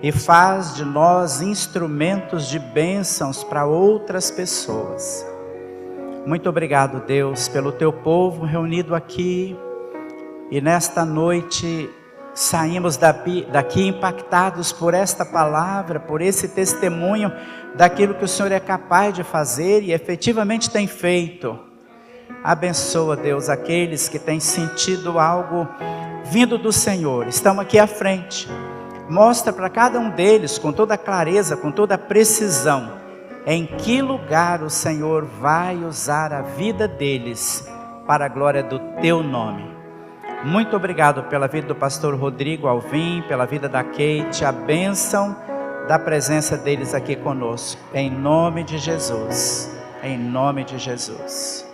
e faz de nós instrumentos de bênçãos para outras pessoas. Muito obrigado, Deus, pelo Teu povo reunido aqui, e nesta noite saímos daqui impactados por esta palavra, por esse testemunho daquilo que o Senhor é capaz de fazer e efetivamente tem feito. Abençoa, Deus, aqueles que têm sentido algo vindo do Senhor, estão aqui à frente. Mostra para cada um deles com toda clareza, com toda precisão, em que lugar o Senhor vai usar a vida deles para a glória do Teu nome. Muito obrigado pela vida do pastor Rodrigo Alvim, pela vida da Kate, a bênção da presença deles aqui conosco, em nome de Jesus, em nome de Jesus.